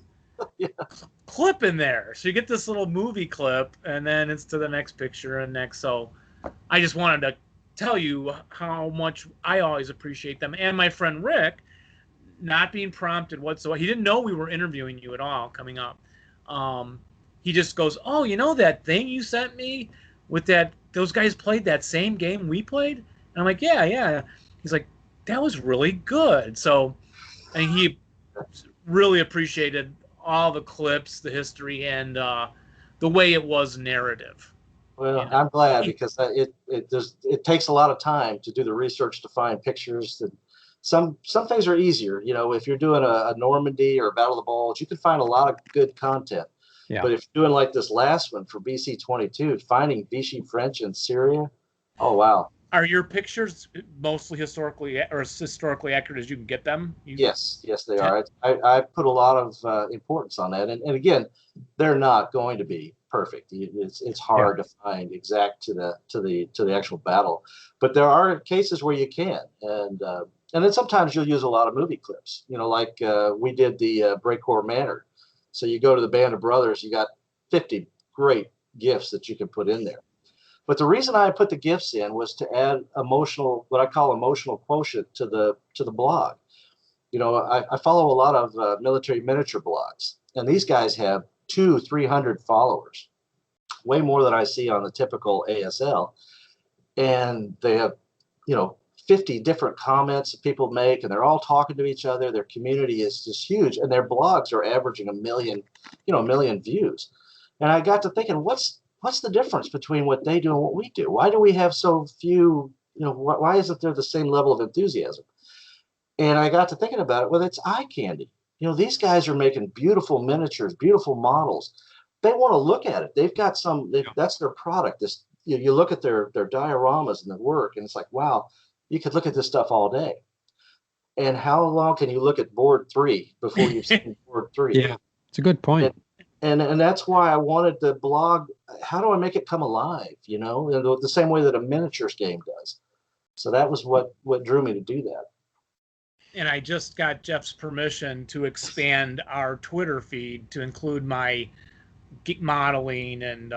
Speaker 3: Yeah.
Speaker 2: clip in there. So you get this little movie clip and then it's to the next picture and next. So I just wanted to tell you how much I always appreciate them. And my friend Rick, not being prompted whatsoever. He didn't know we were interviewing you at all coming up. He just goes, "Oh, you know that thing you sent me with that? Those guys played that same game we played." And I'm like, "Yeah, yeah." He's like, "That was really good." So, and he really appreciated all the clips, the history, and the way it was narrative.
Speaker 3: Well,
Speaker 2: You know?
Speaker 3: I'm glad, because it takes a lot of time to do the research to find pictures. And some things are easier. You know, if you're doing a Normandy or a Battle of the Bulge, you can find a lot of good content.
Speaker 1: Yeah.
Speaker 3: But if you're doing like this last one for BC 22, finding Vichy French in Syria, oh wow.
Speaker 2: Are your pictures mostly historically accurate as you can get them?
Speaker 3: Yes, they are. I put a lot of importance on that, and again, they're not going to be perfect. It's hard to find exact to the actual battle, but there are cases where you can, and then sometimes you'll use a lot of movie clips. You know, like we did the Breakcore Manor. So you go to the Band of Brothers, you got 50 great gifts that you can put in there. But the reason I put the gifts in was to add what I call emotional quotient to the blog. You know, I follow a lot of military miniature blogs, and these guys have 200-300 followers, way more than I see on the typical ASL. And they have, 50 different comments that people make, and they're all talking to each other. Their community is just huge, and their blogs are averaging a million views. And I got to thinking, what's the difference between what they do and what we do? Why do we have so few? Why isn't there the same level of enthusiasm? And I got to thinking about it. Well, it's eye candy. These guys are making beautiful miniatures, beautiful models. They want to look at it. They've got that's their product. This, you look at their dioramas and their work, and it's like, wow, you could look at this stuff all day. And how long can you look at board 3 before you've seen board 3?
Speaker 1: Yeah, it's a good point.
Speaker 3: And that's why I wanted the blog. How do I make it come alive? In the same way that a miniatures game does. So that was what drew me to do that.
Speaker 2: And I just got Jeff's permission to expand our Twitter feed to include my modeling and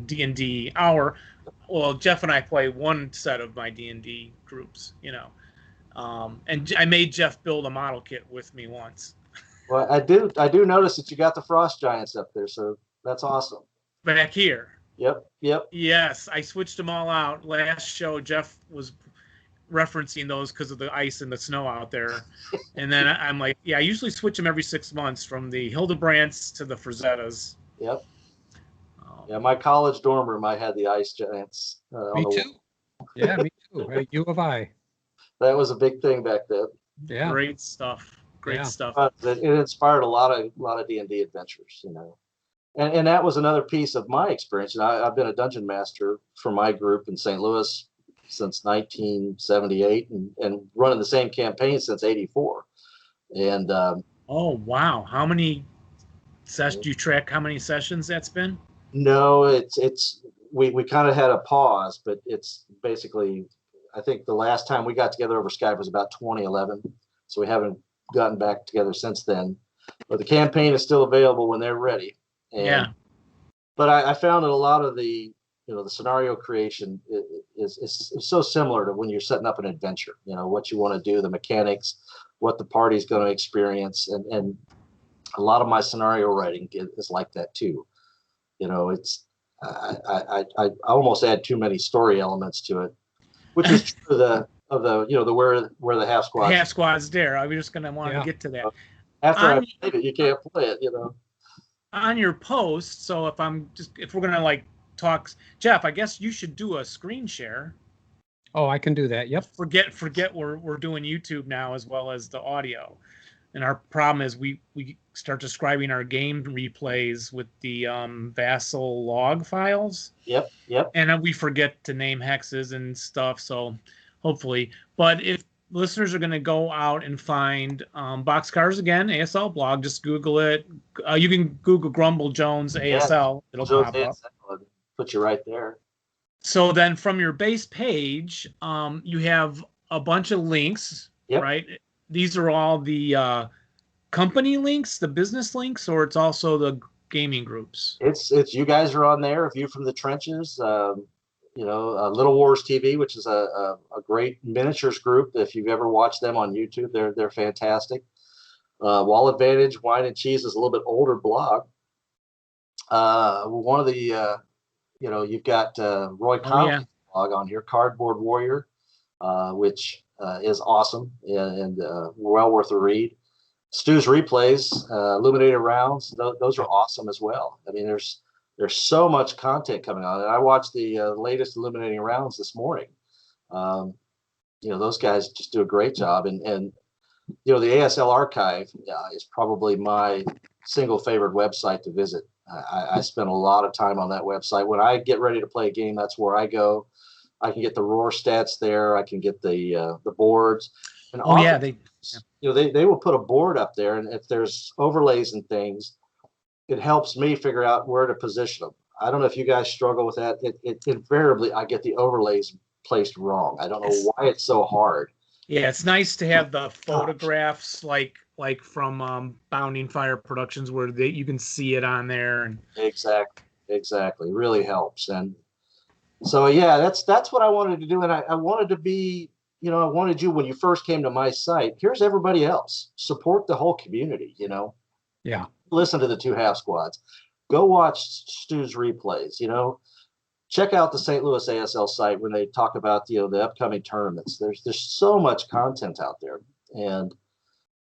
Speaker 2: D&D. Jeff and I play one set of my D&D groups, and I made Jeff build a model kit with me once.
Speaker 3: Well, I do notice that you got the Frost Giants up there, so that's awesome.
Speaker 2: Back here.
Speaker 3: Yep.
Speaker 2: Yes, I switched them all out. Last show, Jeff was referencing those because of the ice and the snow out there. And then I'm like, I usually switch them every 6 months, from the Hildebrands to the Frazettas.
Speaker 3: Yep. Yeah, my college dorm room, I had the Ice Giants.
Speaker 1: Me too. Yeah, me too. At U of I.
Speaker 3: That was a big thing back then.
Speaker 1: Yeah.
Speaker 2: Great stuff. Stuff.
Speaker 3: It inspired a lot of D&D adventures, And that was another piece of my experience. I've been a dungeon master for my group in St. Louis since 1978, and running the same campaign since '84. And
Speaker 2: oh wow, how many sessions? Do you track how many sessions that's been?
Speaker 3: No, we kind of had a pause, but it's basically, I think the last time we got together over Skype was about 2011. So we haven't gotten back together since then. But the campaign is still available when they're ready. But I found that a lot of the scenario creation is so similar to when you're setting up an adventure. What you want to do, the mechanics, what the party's going to experience, and a lot of my scenario writing is like that too. It's I almost add too many story elements to it, which is true of the where the half
Speaker 2: squad's there. I was just gonna want to get to that.
Speaker 3: After I played it, you can't play it.
Speaker 2: On your post. So if we're gonna talk, Jeff, I guess you should do a screen share.
Speaker 1: Oh, I can do that. Yep.
Speaker 2: Forget we're doing YouTube now as well as the audio. And our problem is we start describing our game replays with the Vassal log files.
Speaker 3: Yep.
Speaker 2: And we forget to name hexes and stuff. So hopefully, but if listeners are going to go out and find Boxcars again, ASL blog. Just Google it. You can Google Grumble Jones
Speaker 3: Yeah,
Speaker 2: ASL. It'll
Speaker 3: Joe's
Speaker 2: pop up.
Speaker 3: put you right there.
Speaker 2: So then from your base page, you have a bunch of links,
Speaker 3: Yep.
Speaker 2: right? These are all the company links, the business links, or it's also the gaming groups?
Speaker 3: It's you guys are on there. View from the trenches. Little Wars TV, which is a great miniatures group. If you've ever watched them on YouTube, they're fantastic. Wall Advantage Wine and Cheese is a little bit older blog. One of the you've got Roy Connolly's blog on here, Cardboard Warrior, which is awesome and well worth a read. Stu's replays, Illuminated Rounds, those are awesome as well. I mean, there's so much content coming on, and I watched the latest Illuminating Rounds this morning. Those guys just do a great job, and the ASL archive is probably my single favorite website to visit. I spend a lot of time on that website. When I get ready to play a game, that's where I go. I can get the roar stats there. I can get the boards. And they will put a board up there, and if there's overlays and things, it helps me figure out where to position them. I don't know if you guys struggle with that. It invariably I get the overlays placed wrong. I don't know why it's so hard.
Speaker 2: Yeah, it's nice to have the photographs like from Bounding Fire Productions where you can see it on there. And
Speaker 3: exactly, really helps. And so that's what I wanted to do, and I wanted to be. I wanted you, when you first came to my site, here's everybody else. Support the whole community,
Speaker 1: Yeah.
Speaker 3: Listen to the Two Half Squads. Go watch Stu's replays, Check out the St. Louis ASL site when they talk about, the upcoming tournaments. There's so much content out there. And,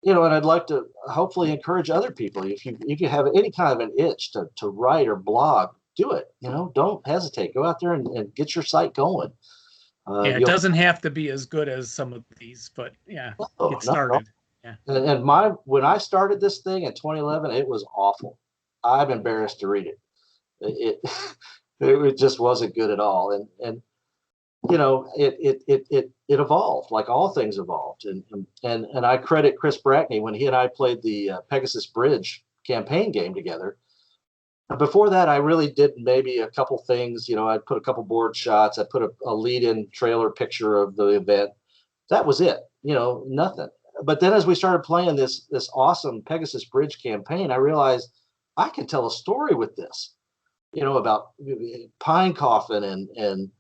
Speaker 3: and I'd like to hopefully encourage other people. If you have any kind of an itch to write or blog, do it. Don't hesitate. Go out there and get your site going.
Speaker 2: It doesn't have to be as good as some of these, but get started.
Speaker 3: No. Yeah. And when I started this thing in 2011, it was awful. I'm embarrassed to read it. It just wasn't good at all. And it evolved, like all things evolved. And I credit Chris Brackney when he and I played the Pegasus Bridge campaign game together. Before that, I really did maybe a couple things. I'd put a couple board shots. I put a lead-in trailer picture of the event. That was it. Nothing. But then as we started playing this awesome Pegasus Bridge campaign, I realized I can tell a story with this. About Pine Coffin and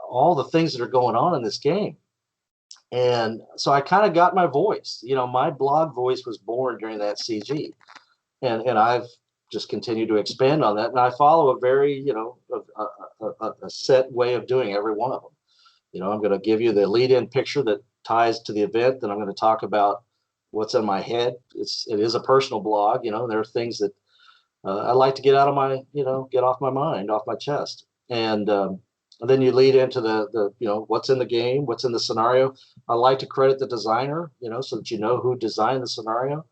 Speaker 3: all the things that are going on in this game. And so I kind of got my voice. My blog voice was born during that CG, and I've just continue to expand on that. And I follow a very, a set way of doing every one of them. I'm going to give you the lead-in picture that ties to the event. Then I'm going to talk about what's in my head. It is a personal blog. There are things that I like to get out of my, get off my mind, off my chest. And then you lead into the what's in the game, what's in the scenario. I like to credit the designer, so that who designed the scenario.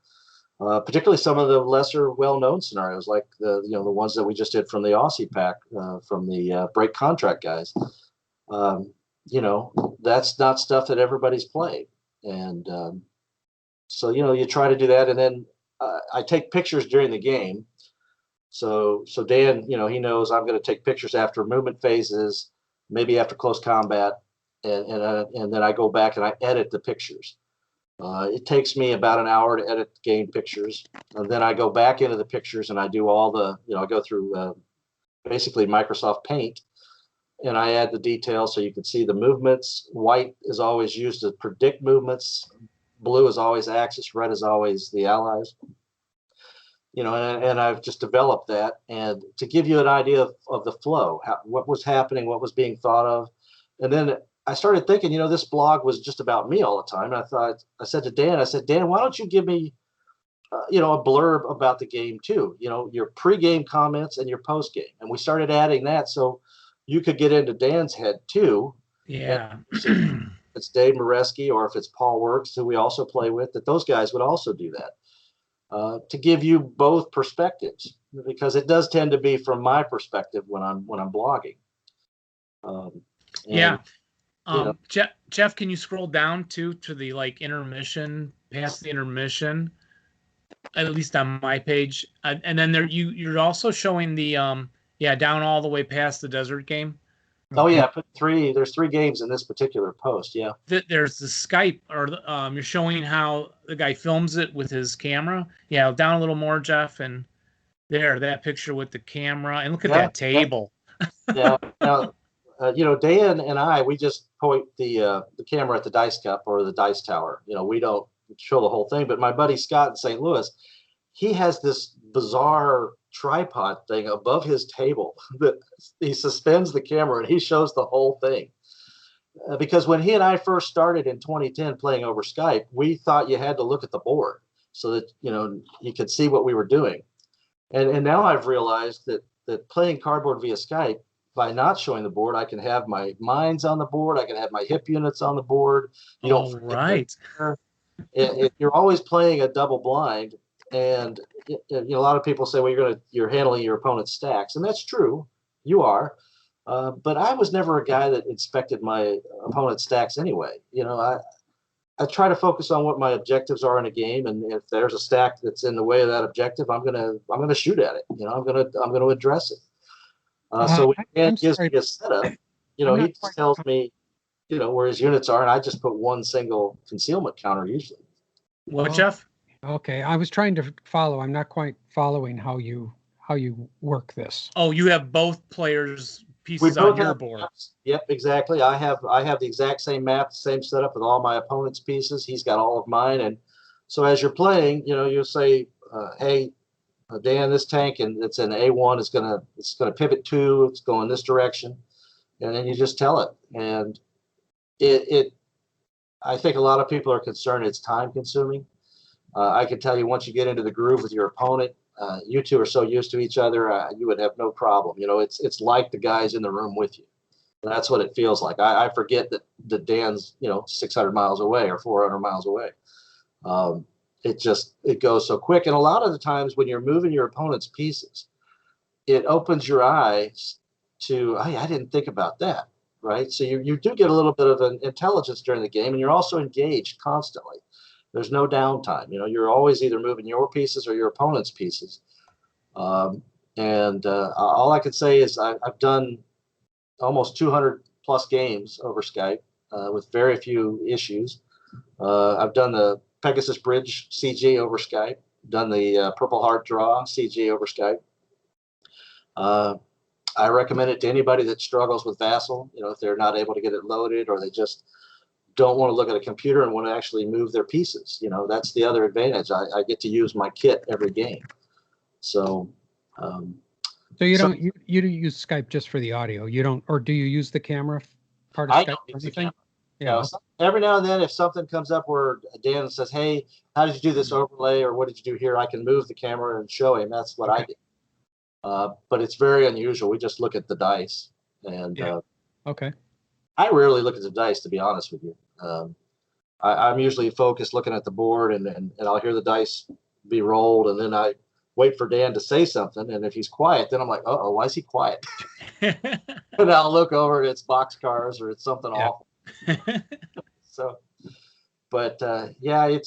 Speaker 3: Particularly some of the lesser well-known scenarios, like the ones that we just did from the Aussie pack, from the break contract guys. That's not stuff that everybody's played, and so you try to do that, and then I take pictures during the game. So Dan, he knows I'm going to take pictures after movement phases, maybe after close combat, and then I go back and I edit the pictures. It takes me about an hour to edit the game pictures, and then I go back into the pictures and I do all the, I go through basically Microsoft Paint, and I add the details so you can see the movements. White is always used to predict movements. Blue is always Axis. Red is always the allies. And I've just developed that, and to give you an idea of the flow, what was happening, what was being thought of, and then I started thinking, this blog was just about me all the time. And I said to Dan, Dan, why don't you give me, a blurb about the game too? Your pre-game comments and your post-game. And we started adding that so you could get into Dan's head too.
Speaker 2: Yeah.
Speaker 3: If it's Dave Moreski or if it's Paul Works, who we also play with, that those guys would also do that to give you both perspectives, because it does tend to be from my perspective when I'm blogging.
Speaker 2: Yeah. Jeff, can you scroll down to the like intermission, past the intermission, at least on my page, and then you're also showing the down all the way past the desert game.
Speaker 3: Oh yeah, there's 3 games in this particular post. Yeah.
Speaker 2: There's the Skype, or you're showing how the guy films it with his camera. Yeah, down a little more, Jeff, and that picture with the camera, and look at that table.
Speaker 3: Yeah. Now, Dan and I, we just point the camera at the dice cup or the dice tower. We don't show the whole thing. But my buddy Scott in St. Louis, he has this bizarre tripod thing above his table that he suspends the camera and he shows the whole thing. Because when he and I first started in 2010 playing over Skype, we thought you had to look at the board so that you could see what we were doing. And now I've realized that playing cardboard via Skype, by not showing the board, I can have my mines on the board, I can have my hip units on the board. You don't
Speaker 2: right.
Speaker 3: You're always playing a double blind, and a lot of people say, well, you're handling your opponent's stacks, and that's true. You are. But I was never a guy that inspected my opponent's stacks anyway. I try to focus on what my objectives are in a game, and if there's a stack that's in the way of that objective, I'm gonna shoot at it. I'm gonna address it. So when Dan gives me a setup, he just tells me, where his units are, and I just put one single concealment counter usually.
Speaker 2: What, Jeff?
Speaker 1: Okay, I was trying to follow. I'm not quite following how you work this.
Speaker 2: Oh, you have both players' pieces on your board.
Speaker 3: Maps. Yep, exactly. I have the exact same map, same setup with all my opponent's pieces. He's got all of mine, and so as you're playing, you'll say, "Hey, Dan, this tank and it's an A1 it's gonna pivot 2. It's going this direction," and then you just tell it. And I think a lot of people are concerned it's time consuming. I can tell you, once you get into the groove with your opponent, you two are so used to each other, you would have no problem. It's like the guys in the room with you. That's what it feels like. I forget that Dan's 600 miles away or 400 miles away. It goes so quick, and a lot of the times when you're moving your opponent's pieces, it opens your eyes to, hey, I didn't think about that, right? So you do get a little bit of an intelligence during the game, and you're also engaged constantly. There's no downtime. You're always either moving your pieces or your opponent's pieces. All I can say is I've done almost 200 plus games over Skype with very few issues. I've done the Pegasus Bridge CG over Skype, done the Purple Heart Draw CG over Skype. I recommend it to anybody that struggles with Vassal, if they're not able to get it loaded or they just don't want to look at a computer and want to actually move their pieces. That's the other advantage. I get to use my kit every game. So
Speaker 1: you don't use Skype just for the audio. You don't, or do you use the camera part of Skype or anything?
Speaker 3: Yeah. Every now and then, if something comes up where Dan says, "Hey, how did you do this overlay?" or "What did you do here?" I can move the camera and show him. That's what I do. But it's very unusual. We just look at the dice, and
Speaker 1: okay.
Speaker 3: I rarely look at the dice, to be honest with you. I'm usually focused looking at the board, and I'll hear the dice be rolled, and then I wait for Dan to say something. And if he's quiet, then I'm like, "Uh-oh, why is he quiet?" And I'll look over, and it's boxcars or it's something awful. So, but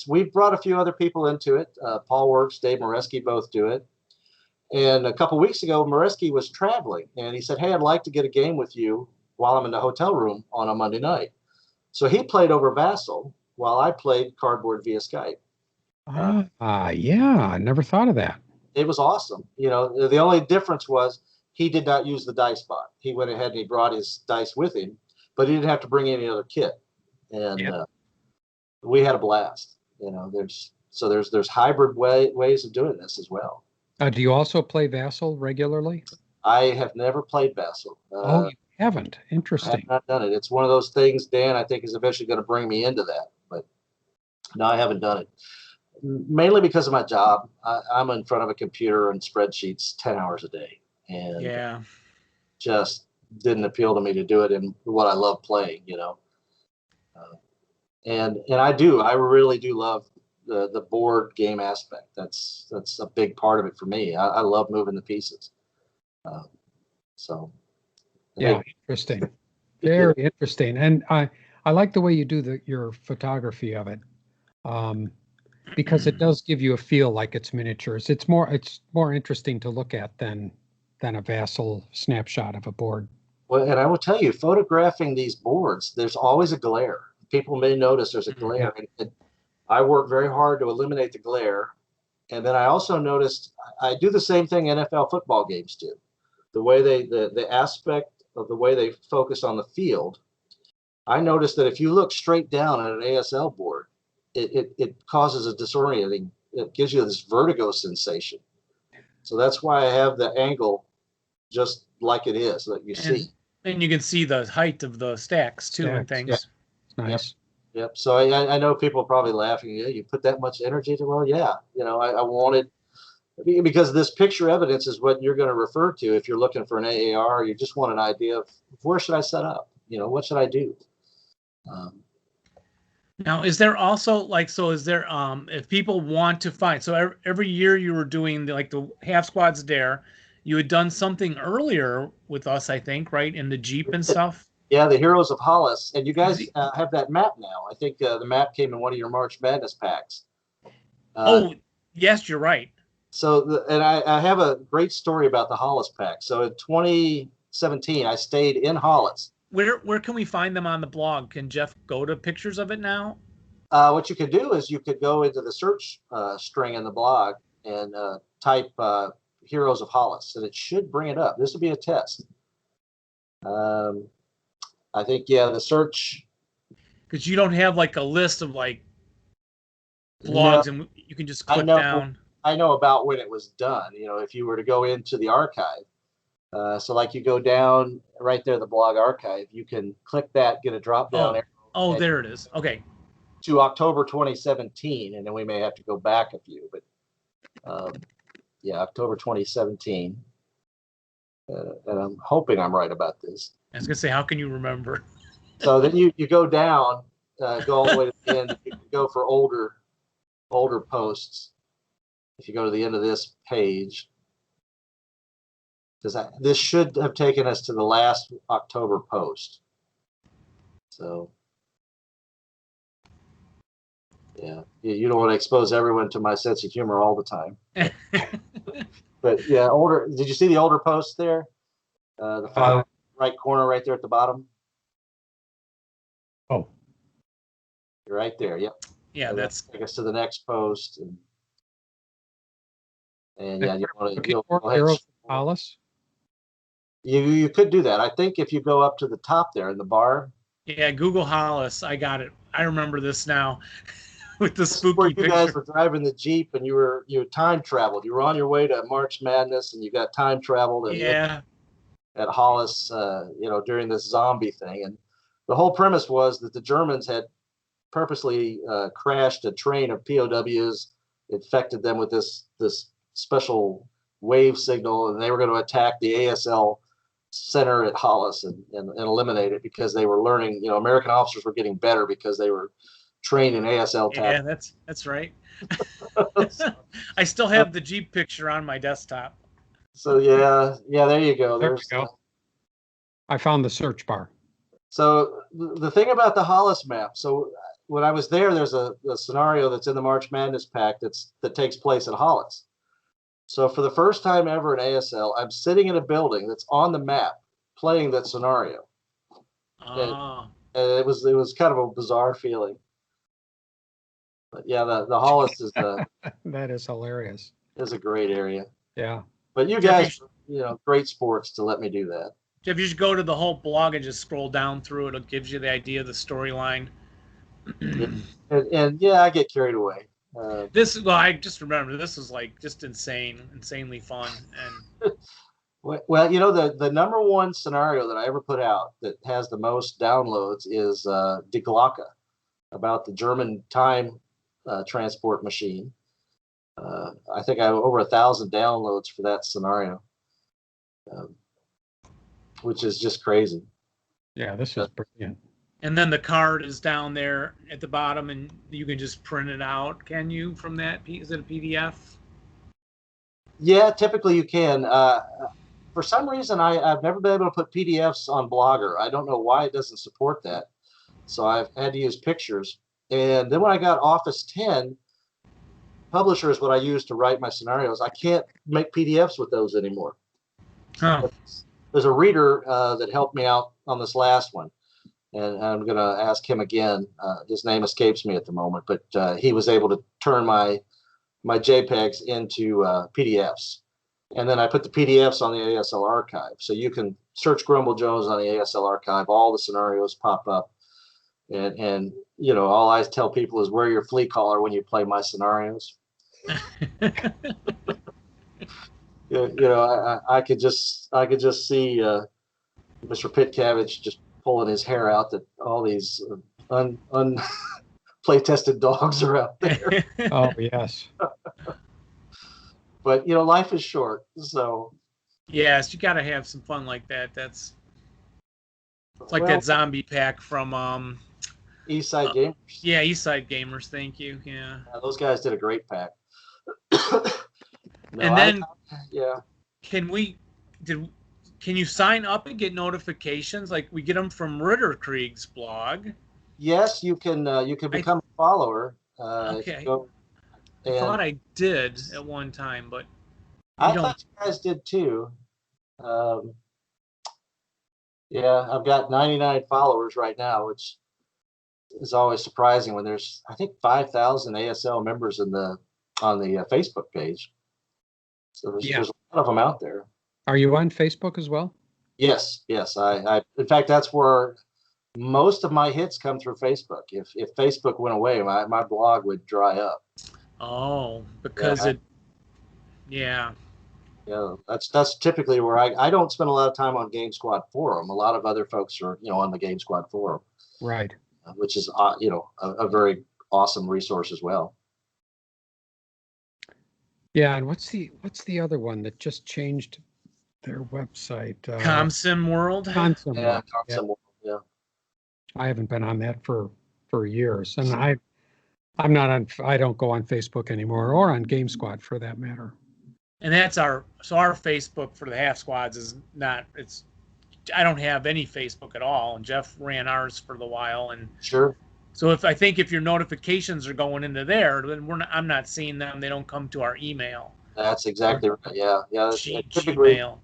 Speaker 3: we've brought a few other people into it. Paul Works, Dave Moreski both do it. And a couple weeks ago, Moreski was traveling, and he said, "Hey, I'd like to get a game with you while I'm in the hotel room on a Monday night." So he played over Vassal while I played cardboard via Skype.
Speaker 1: I never thought of that.
Speaker 3: It was awesome. The only difference was he did not use the dice bot. He went ahead and he brought his dice with him, but he didn't have to bring any other kit. And we had a blast. There's hybrid ways of doing this as well.
Speaker 1: Do you also play Vassal regularly?
Speaker 3: I have never played Vassal.
Speaker 1: You haven't? Interesting.
Speaker 3: I have not done it. It's one of those things, Dan, I think is eventually going to bring me into that. But no, I haven't done it. Mainly because of my job. I'm in front of a computer and spreadsheets 10 hours a day. And just didn't appeal to me to do it in what I love playing, and I really do love the board game aspect. That's a big part of it for me. I love moving the pieces.
Speaker 1: Interesting. Very interesting. And I like the way you do your photography of it. Because it does give you a feel like it's miniatures. It's more interesting to look at than a vassal snapshot of a board.
Speaker 3: Well, and I will tell you, photographing these boards, there's always a glare. People may notice there's a glare. And I work very hard to eliminate the glare. And then I also noticed I do the same thing NFL football games do. The way the aspect of the way they focus on the field. I noticed that if you look straight down at an ASL board, it causes a disorienting. It gives you this vertigo sensation. So that's why I have the angle just like it is that you see.
Speaker 2: And you can see the height of the stacks too and things.
Speaker 3: Yeah.
Speaker 1: It's nice.
Speaker 3: Yep. So I know people are probably laughing. Yeah, you put that much energy to, well, yeah. I wanted, because this picture evidence is what you're going to refer to if you're looking for an AAR. You just want an idea of where should I set up? What should I do?
Speaker 2: Now, is there also is there if people want to find, so every year you were doing the half squads dare, you had done something earlier with us, I think, right, in the Jeep and stuff.
Speaker 3: Yeah, the Heroes of Hollis, and you guys have that map now. I think the map came in one of your March Madness packs.
Speaker 2: Oh, yes, you're right.
Speaker 3: So, and I have a great story about the Hollis pack. So in 2017, I stayed in Hollis.
Speaker 2: Where can we find them on the blog? Can Jeff go to pictures of it now?
Speaker 3: What you could do is you could go into the search string in the blog and type Heroes of Hollis, and it should bring it up. This will be a test. I think, the search.
Speaker 2: Because you don't have a list of blogs, and you can just click down.
Speaker 3: I know about when it was done. If you were to go into the archive. So you go down right there, the blog archive, you can click that, get a drop down arrow.
Speaker 2: Oh, there it is. Okay.
Speaker 3: To October 2017, and then we may have to go back a few, but October 2017. And I'm hoping I'm right about this.
Speaker 2: I was gonna say, how can you remember?
Speaker 3: So then you go down, go all the way to the end. You can go for older posts. If you go to the end of this page. Because this should have taken us to the last October post. So, yeah, you don't want to expose everyone to my sense of humor all the time. But yeah, older. Did you see the older post there? The far right corner, right there at the bottom.
Speaker 1: Oh,
Speaker 3: you're right there. Yep.
Speaker 2: Yeah,
Speaker 3: so
Speaker 2: that's.
Speaker 3: Take us to the next post, and yeah, you want to.
Speaker 1: Heroes of Hollis.
Speaker 3: You could do that. I think if you go up to the top there in the bar.
Speaker 2: Yeah, Google Hollis. I got it. I remember this now with the spooky
Speaker 3: picture. You guys were driving the Jeep and you time traveled. You were on your way to March Madness and you got time traveled. At Hollis, during this zombie thing. And the whole premise was that the Germans had purposely crashed a train of POWs, infected them with this special wave signal, and they were going to attack the ASL center at Hollis and eliminate it because they were learning. American officers were getting better because they were trained in ASL tactics.
Speaker 2: Yeah, that's right. I still have the Jeep picture on my desktop.
Speaker 3: So yeah, there you go.
Speaker 1: There we go. I found the search bar.
Speaker 3: So the thing about the Hollis map. So when I was there's a scenario that's in the March Madness pack that takes place at Hollis. So for the first time ever in ASL, I'm sitting in a building that's on the map playing that scenario. And it was kind of a bizarre feeling. But yeah, the Hollis is
Speaker 1: that is hilarious.
Speaker 3: Is a great area.
Speaker 1: Yeah.
Speaker 3: But you guys, great sports to let me do that.
Speaker 2: Jeff, you should go to the whole blog and just scroll down through it. It gives you the idea of the storyline.
Speaker 3: and I get carried away.
Speaker 2: I just remember this was just insanely fun. And
Speaker 3: well, the number one scenario that I ever put out that has the most downloads is Die Glocke, about the German time transport machine. I think I have over 1,000 downloads for that scenario, which is just crazy.
Speaker 1: Yeah, this is brilliant.
Speaker 2: And then the card is down there at the bottom, and you can just print it out. Can you from that? Is it a PDF?
Speaker 3: Yeah, typically you can. for some reason, I've never been able to put PDFs on Blogger. I don't know why it doesn't support that. So I've had to use pictures. And then when I got Office 10, Publisher is what I use to write my scenarios. I can't make PDFs with those anymore.
Speaker 2: Oh.
Speaker 3: There's a reader that helped me out on this last one, and I'm going to ask him again. His name escapes me at the moment, but he was able to turn my JPEGs into PDFs. And then I put the PDFs on the ASL archive. So you can search Grumble Jones on the ASL archive. All the scenarios pop up. And you know, all I tell people is wear your flea collar when you play my scenarios. You know, I could just see Mr. Pitcavage just pulling his hair out that all these play tested dogs are out there.
Speaker 1: Oh, yes.
Speaker 3: But you know, life is short, so
Speaker 2: yes, you got to have some fun like that. It's like that zombie pack from
Speaker 3: Eastside Gamers.
Speaker 2: Yeah, Eastside Gamers. Thank you. Yeah.
Speaker 3: Those guys did a great pack.
Speaker 2: And then,
Speaker 3: yeah.
Speaker 2: Can you sign up and get notifications? Like we get them from Ritterkrieg's blog.
Speaker 3: Yes, you can become a follower.
Speaker 2: Okay. I thought I did at one time, but
Speaker 3: I thought you guys did too. Yeah, I've got 99 followers right now, which is always surprising when there's, I think, 5,000 ASL members on the Facebook page. So there's a lot of them out there.
Speaker 1: Are you on Facebook as well?
Speaker 3: Yes. I in fact, that's where most of my hits come through Facebook. If Facebook went away, my blog would dry up.
Speaker 2: Oh, because Yeah,
Speaker 3: that's typically where I don't spend a lot of time on Game Squad forum. A lot of other folks are, on the Game Squad forum,
Speaker 1: right?
Speaker 3: Which is a very awesome resource as well.
Speaker 1: Yeah, and what's the other one that just changed their website?
Speaker 2: ComSim World.
Speaker 1: ComSim
Speaker 3: Yeah,
Speaker 1: World.
Speaker 3: ComSim World. Yeah.
Speaker 1: I haven't been on that for years, and I'm not on. I don't go on Facebook anymore, or on Game Squad for that matter.
Speaker 2: And that's our Facebook for the half squads is not. I don't have any Facebook at all, and Jeff ran ours for the while, and
Speaker 3: sure.
Speaker 2: So if your notifications are going into there, then I'm not seeing them. They don't come to our email.
Speaker 3: That's exactly right. Yeah.
Speaker 2: Typically. Gmail.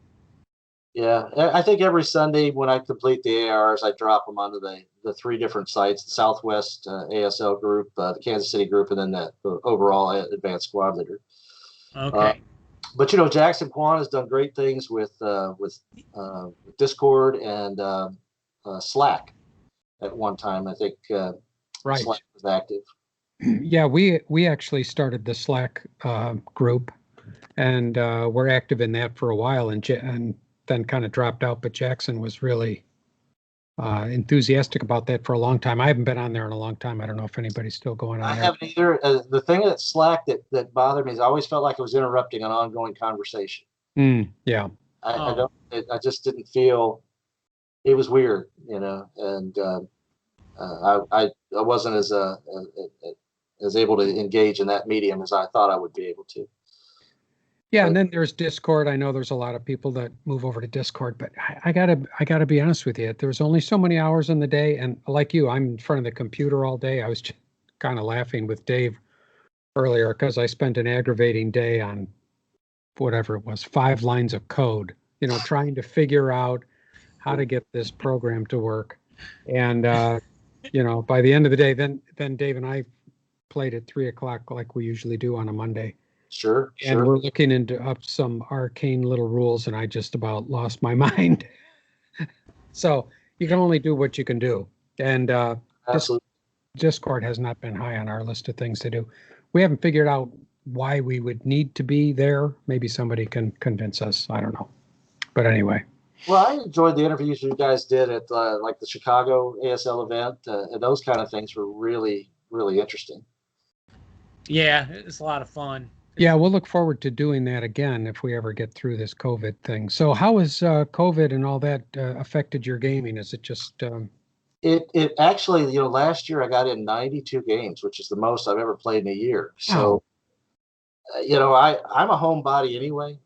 Speaker 3: Yeah, I think every Sunday when I complete the ARs, I drop them onto the three different sites: the Southwest ASL group, the Kansas City group, and then the overall Advanced Squad Leader.
Speaker 2: Okay.
Speaker 3: But Jackson Kwan has done great things with Discord and Slack. At one time, I think
Speaker 1: right.
Speaker 3: Slack was active.
Speaker 1: Yeah, we actually started the Slack group, and we're active in that for a while, and then kind of dropped out. But Jackson was really enthusiastic about that for a long time. I haven't been on there in a long time. I don't know if anybody's still going on there.
Speaker 3: I haven't either. The thing at Slack that bothered me is I always felt like it was interrupting an ongoing conversation.
Speaker 1: Yeah.
Speaker 3: I just didn't feel. It was weird, and I wasn't as able to engage in that medium as I thought I would be able to.
Speaker 1: Yeah, and then there's Discord. I know there's a lot of people that move over to Discord, but I gotta be honest with you. There's only so many hours in the day, and like you, I'm in front of the computer all day. I was just kind of laughing with Dave earlier because I spent an aggravating day on whatever it was, 5 lines of code, trying to figure out how to get this program to work. And by the end of the day, then Dave and I played at 3:00 like we usually do on a Monday.
Speaker 3: Sure.
Speaker 1: And we're looking into some arcane little rules, and I just about lost my mind. So you can only do what you can do. And Discord has not been high on our list of things to do. We haven't figured out why we would need to be there. Maybe somebody can convince us. I don't know. But anyway.
Speaker 3: Well, I enjoyed the interviews you guys did at like the Chicago ASL event, and those kind of things were really, really interesting.
Speaker 2: Yeah, it's a lot of fun.
Speaker 1: Yeah, we'll look forward to doing that again if we ever get through this COVID thing. So how has COVID and all that affected your gaming? Is it just...
Speaker 3: It actually, last year I got in 92 games, which is the most I've ever played in a year. So, I'm a homebody anyway.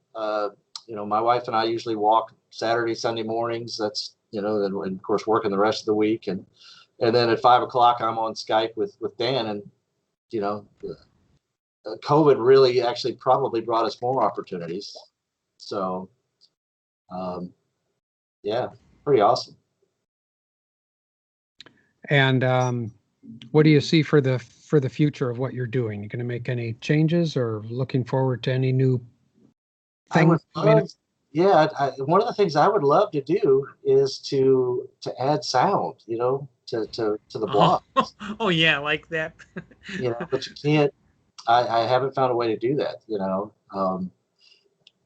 Speaker 3: My wife and I usually walk Saturday, Sunday mornings. That's, and of course working the rest of the week. And then at 5 o'clock, I'm on Skype with Dan. And, COVID really actually probably brought us more opportunities. So, yeah, pretty awesome.
Speaker 1: And what do you see for the future of what you're doing? You going to make any changes or looking forward to any new things?
Speaker 3: One of the things I would love to do is to add sound, to the blog.
Speaker 2: Oh yeah, like that.
Speaker 3: But you can't. I haven't found a way to do that.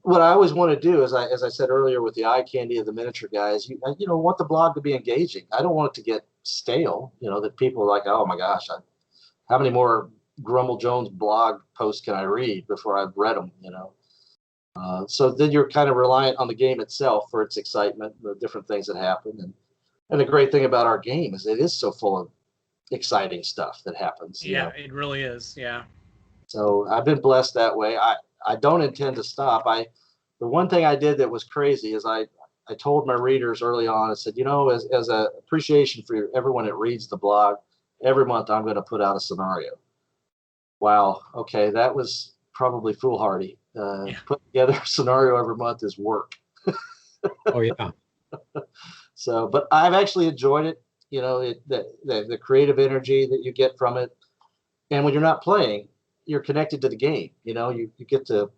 Speaker 3: What I always want to do, as I said earlier, with the eye candy of the miniature guys, want the blog to be engaging. I don't want it to get stale. That people are like, oh my gosh, how many more Grumble Jones blog posts can I read before I've read them? So then you're kind of reliant on the game itself for its excitement, the different things that happen, and the great thing about our game is it is so full of exciting stuff that happens.
Speaker 2: Yeah, it really is. Yeah.
Speaker 3: So I've been blessed that way. I don't intend to stop. The one thing I did that was crazy is I told my readers early on, I said, as a appreciation for everyone that reads the blog, every month I'm going to put out a scenario. Wow. Okay. That was probably foolhardy. Put together a scenario every month is work.
Speaker 1: Oh yeah.
Speaker 3: So, but I've actually enjoyed it. The creative energy that you get from it, and when you're not playing, you're connected to the game. You get to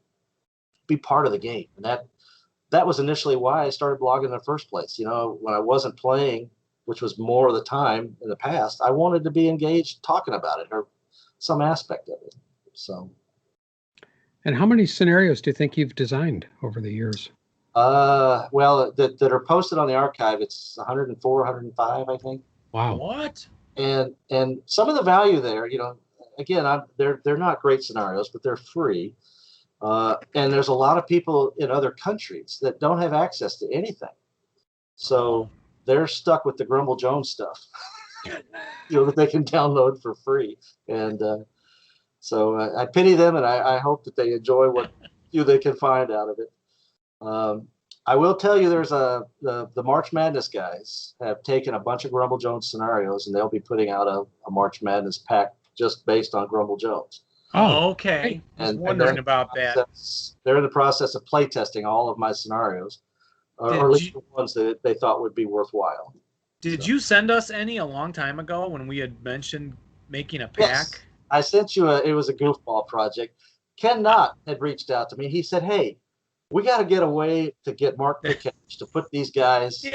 Speaker 3: be part of the game, and that was initially why I started blogging in the first place. When I wasn't playing, which was more of the time in the past, I wanted to be engaged talking about it or some aspect of it. So.
Speaker 1: And how many scenarios do you think you've designed over the years?
Speaker 3: Well, that are posted on the archive, it's 104, 105, I think.
Speaker 1: Wow.
Speaker 2: What?
Speaker 3: And some of the value there, again, they're not great scenarios, but they're free. And there's a lot of people in other countries that don't have access to anything. So they're stuck with the Grumble Jones stuff, that they can download for free. And so I pity them, and I hope that they enjoy what they can find out of it. I will tell you, there's the March Madness guys have taken a bunch of Grumble Jones scenarios, and they'll be putting out a March Madness pack just based on Grumble Jones.
Speaker 2: Oh, okay. I was wondering about that.
Speaker 3: They're in the process of play testing all of my scenarios, or at least the ones that they thought would be worthwhile.
Speaker 2: Did you send us any a long time ago when we had mentioned making a pack?
Speaker 3: Yes. I sent you it was a goofball project. Ken Knott had reached out to me. He said, hey, we got to get a way to get Mark Pickett to put these guys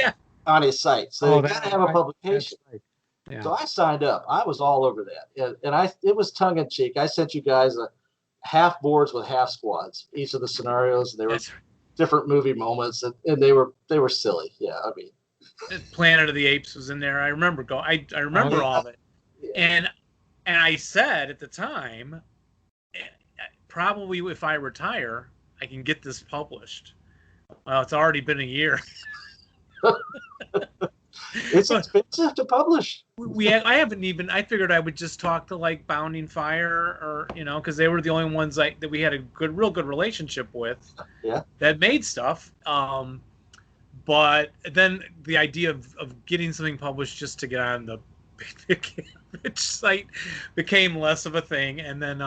Speaker 3: on his site. So they got to have a publication. Right. Yeah. So I signed up. I was all over that. And it was tongue in cheek. I sent you guys half boards with half squads, each of the scenarios. They were different movie moments, and they were silly. Yeah. I mean,
Speaker 2: Planet of the Apes was in there. I remember I remember all of it. Yeah. And I said at the time, probably if I retire, I can get this published. Well, it's already been a year.
Speaker 3: It's expensive to publish.
Speaker 2: I figured I would just talk to like Bounding Fire or, because they were the only ones that we had a real good relationship with.
Speaker 3: Yeah.
Speaker 2: That made stuff. But then the idea of getting something published just to get on the pitch site became less of a thing. And then,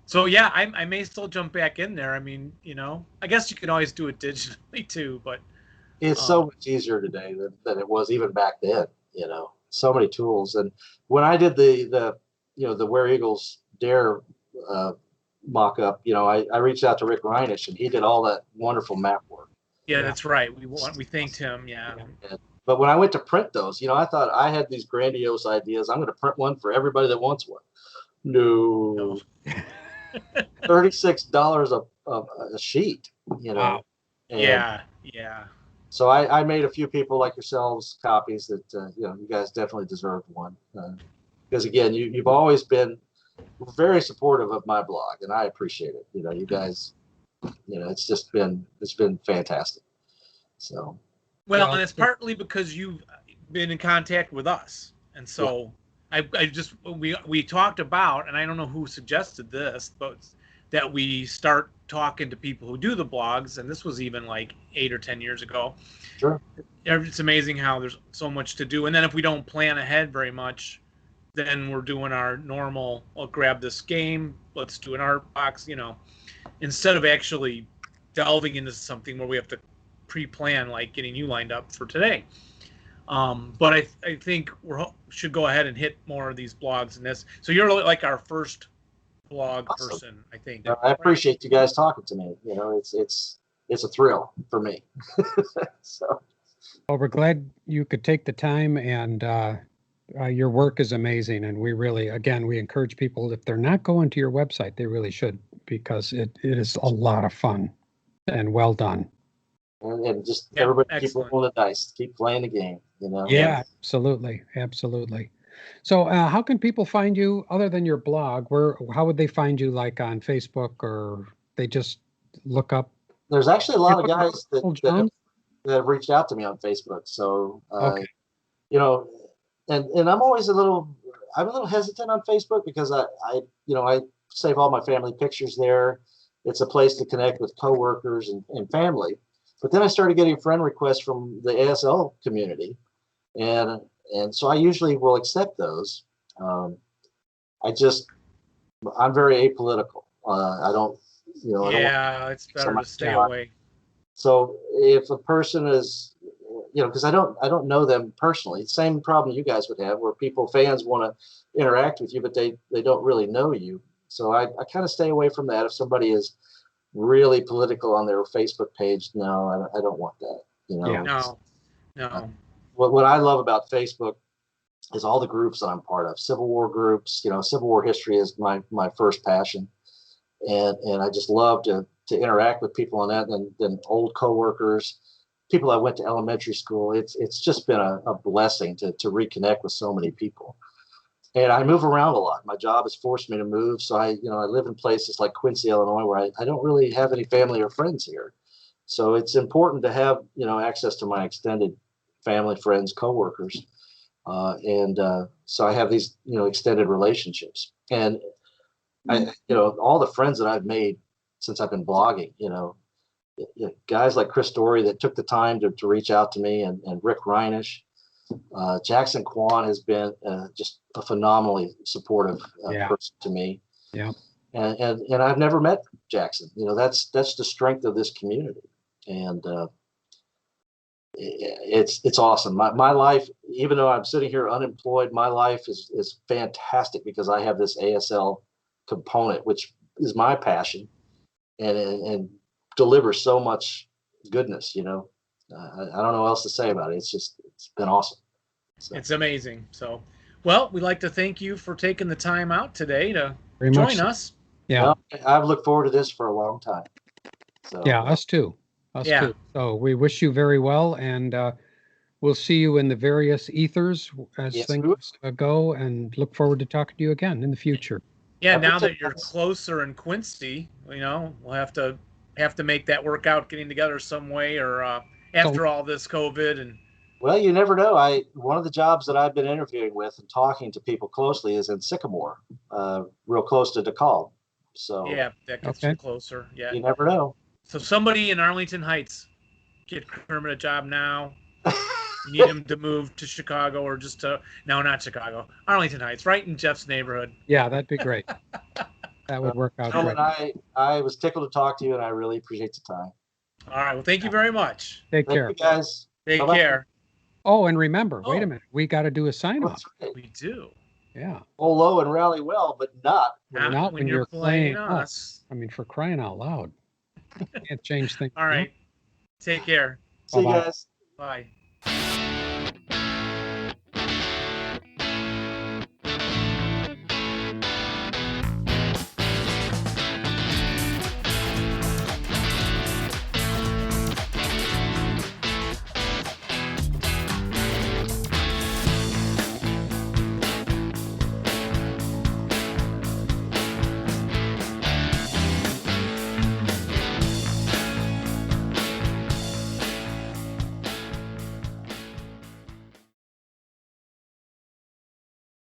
Speaker 2: so yeah, I may still jump back in there. I mean, I guess you can always do it digitally too, but
Speaker 3: it's so much easier today than it was even back then. So many tools. And when I did the Where Eagles Dare mock up, I reached out to Rick Reinish, and he did all that wonderful map work.
Speaker 2: Yeah, that's right. We thanked him. Yeah.
Speaker 3: But when I went to print those, I thought I had these grandiose ideas. I'm going to print one for everybody that wants one. No. $36 a sheet.
Speaker 2: Wow.
Speaker 3: And
Speaker 2: yeah.
Speaker 3: So I made a few people like yourselves copies that you guys definitely deserve one, because again you've always been very supportive of my blog, and I appreciate it. You guys, it's been fantastic. So
Speaker 2: well, and it's partly because you've been in contact with us, and so we talked about, and I don't know who suggested this, but that we start talking to people who do the blogs, and this was even like 8 or 10 years ago.
Speaker 3: Sure.
Speaker 2: It's amazing how there's so much to do. And then if we don't plan ahead very much, then we're doing our normal, I'll grab this game, let's do an art box, instead of actually delving into something where we have to pre-plan, like getting you lined up for today. But I think should go ahead and hit more of these blogs in this. So you're like our first blog
Speaker 3: Awesome.
Speaker 2: person, I think.
Speaker 3: I appreciate you guys talking to me. It's a thrill for me. So.
Speaker 1: Well, we're glad you could take the time, and your work is amazing. And we really, again, we encourage people, if they're not going to your website, they really should, because it is a lot of fun and well done.
Speaker 3: And just everybody keep rolling the dice, keep playing the game,
Speaker 1: Yeah, absolutely. Absolutely. So how can people find you other than your blog? How would they find you, like on Facebook, or they just look up?
Speaker 3: There's actually a lot of guys that have reached out to me on Facebook. So,
Speaker 1: okay.
Speaker 3: And I'm always a little hesitant on Facebook because I save all my family pictures there. It's a place to connect with coworkers and family. But then I started getting friend requests from the ASL community, and so I usually will accept those. I'm very apolitical. I don't,
Speaker 2: it's better to stay away.
Speaker 3: So if a person is, because I don't know them personally, same problem you guys would have, where fans want to interact with you, but they don't really know you. So I kind of stay away from that. If somebody is really political on their Facebook page, no, I don't want that.
Speaker 1: Yeah.
Speaker 2: No.
Speaker 3: What I love about Facebook is all the groups that I'm part of. Civil War groups, Civil War history is my first passion, and I just love to interact with people on that, and then old coworkers, people I went to elementary school. It's just been a blessing to reconnect with so many people. And I move around a lot. My job has forced me to move. So I live in places like Quincy, Illinois, where I don't really have any family or friends here. So it's important to have, access to my extended family, friends, coworkers. So I have these, extended relationships. And all the friends that I've made since I've been blogging, guys like Chris Story that took the time to reach out to me, and Rick Reinish. Jackson Kwan has been just a phenomenally supportive person to me.
Speaker 1: Yeah.
Speaker 3: And I've never met Jackson. That's the strength of this community. And it's awesome. My life, even though I'm sitting here unemployed, my life is fantastic because I have this ASL component, which is my passion, and delivers so much goodness. I don't know what else to say about it. It's been awesome. So.
Speaker 2: It's amazing. So, well, we'd like to thank you for taking the time out today to join us.
Speaker 1: Yeah.
Speaker 3: Well, I've looked forward to this for a long time. So.
Speaker 1: Yeah, us too. Too. So we wish you very well, and we'll see you in the various ethers as things go, and look forward to talking to you again in the future.
Speaker 2: Yeah, now that you're closer in Quincy, we'll have to make that work out, getting together some way, or after all this COVID. And
Speaker 3: well, you never know. One of the jobs that I've been interviewing with and talking to people closely is in Sycamore, real close to DeKalb. So
Speaker 2: yeah, that gets you closer. Yeah,
Speaker 3: you never know.
Speaker 2: So somebody in Arlington Heights, get Kermit a job now. You need him to move to Chicago, or just not Chicago, Arlington Heights, right in Jeff's neighborhood.
Speaker 1: Yeah, that'd be great. That would work out great.
Speaker 3: I was tickled to talk to you, and I really appreciate the time.
Speaker 2: All right. Well, thank you very much.
Speaker 1: Take care.
Speaker 3: Thank you, guys.
Speaker 2: Take care.
Speaker 1: Oh, and remember, wait a minute. We got to do a sign-off.
Speaker 2: Right. We do.
Speaker 1: Yeah.
Speaker 3: Roll low and rally well, but not
Speaker 1: when you're playing
Speaker 2: us.
Speaker 1: I mean, for crying out loud. Can't change things.
Speaker 2: All right. Take care.
Speaker 3: See you guys.
Speaker 2: Bye.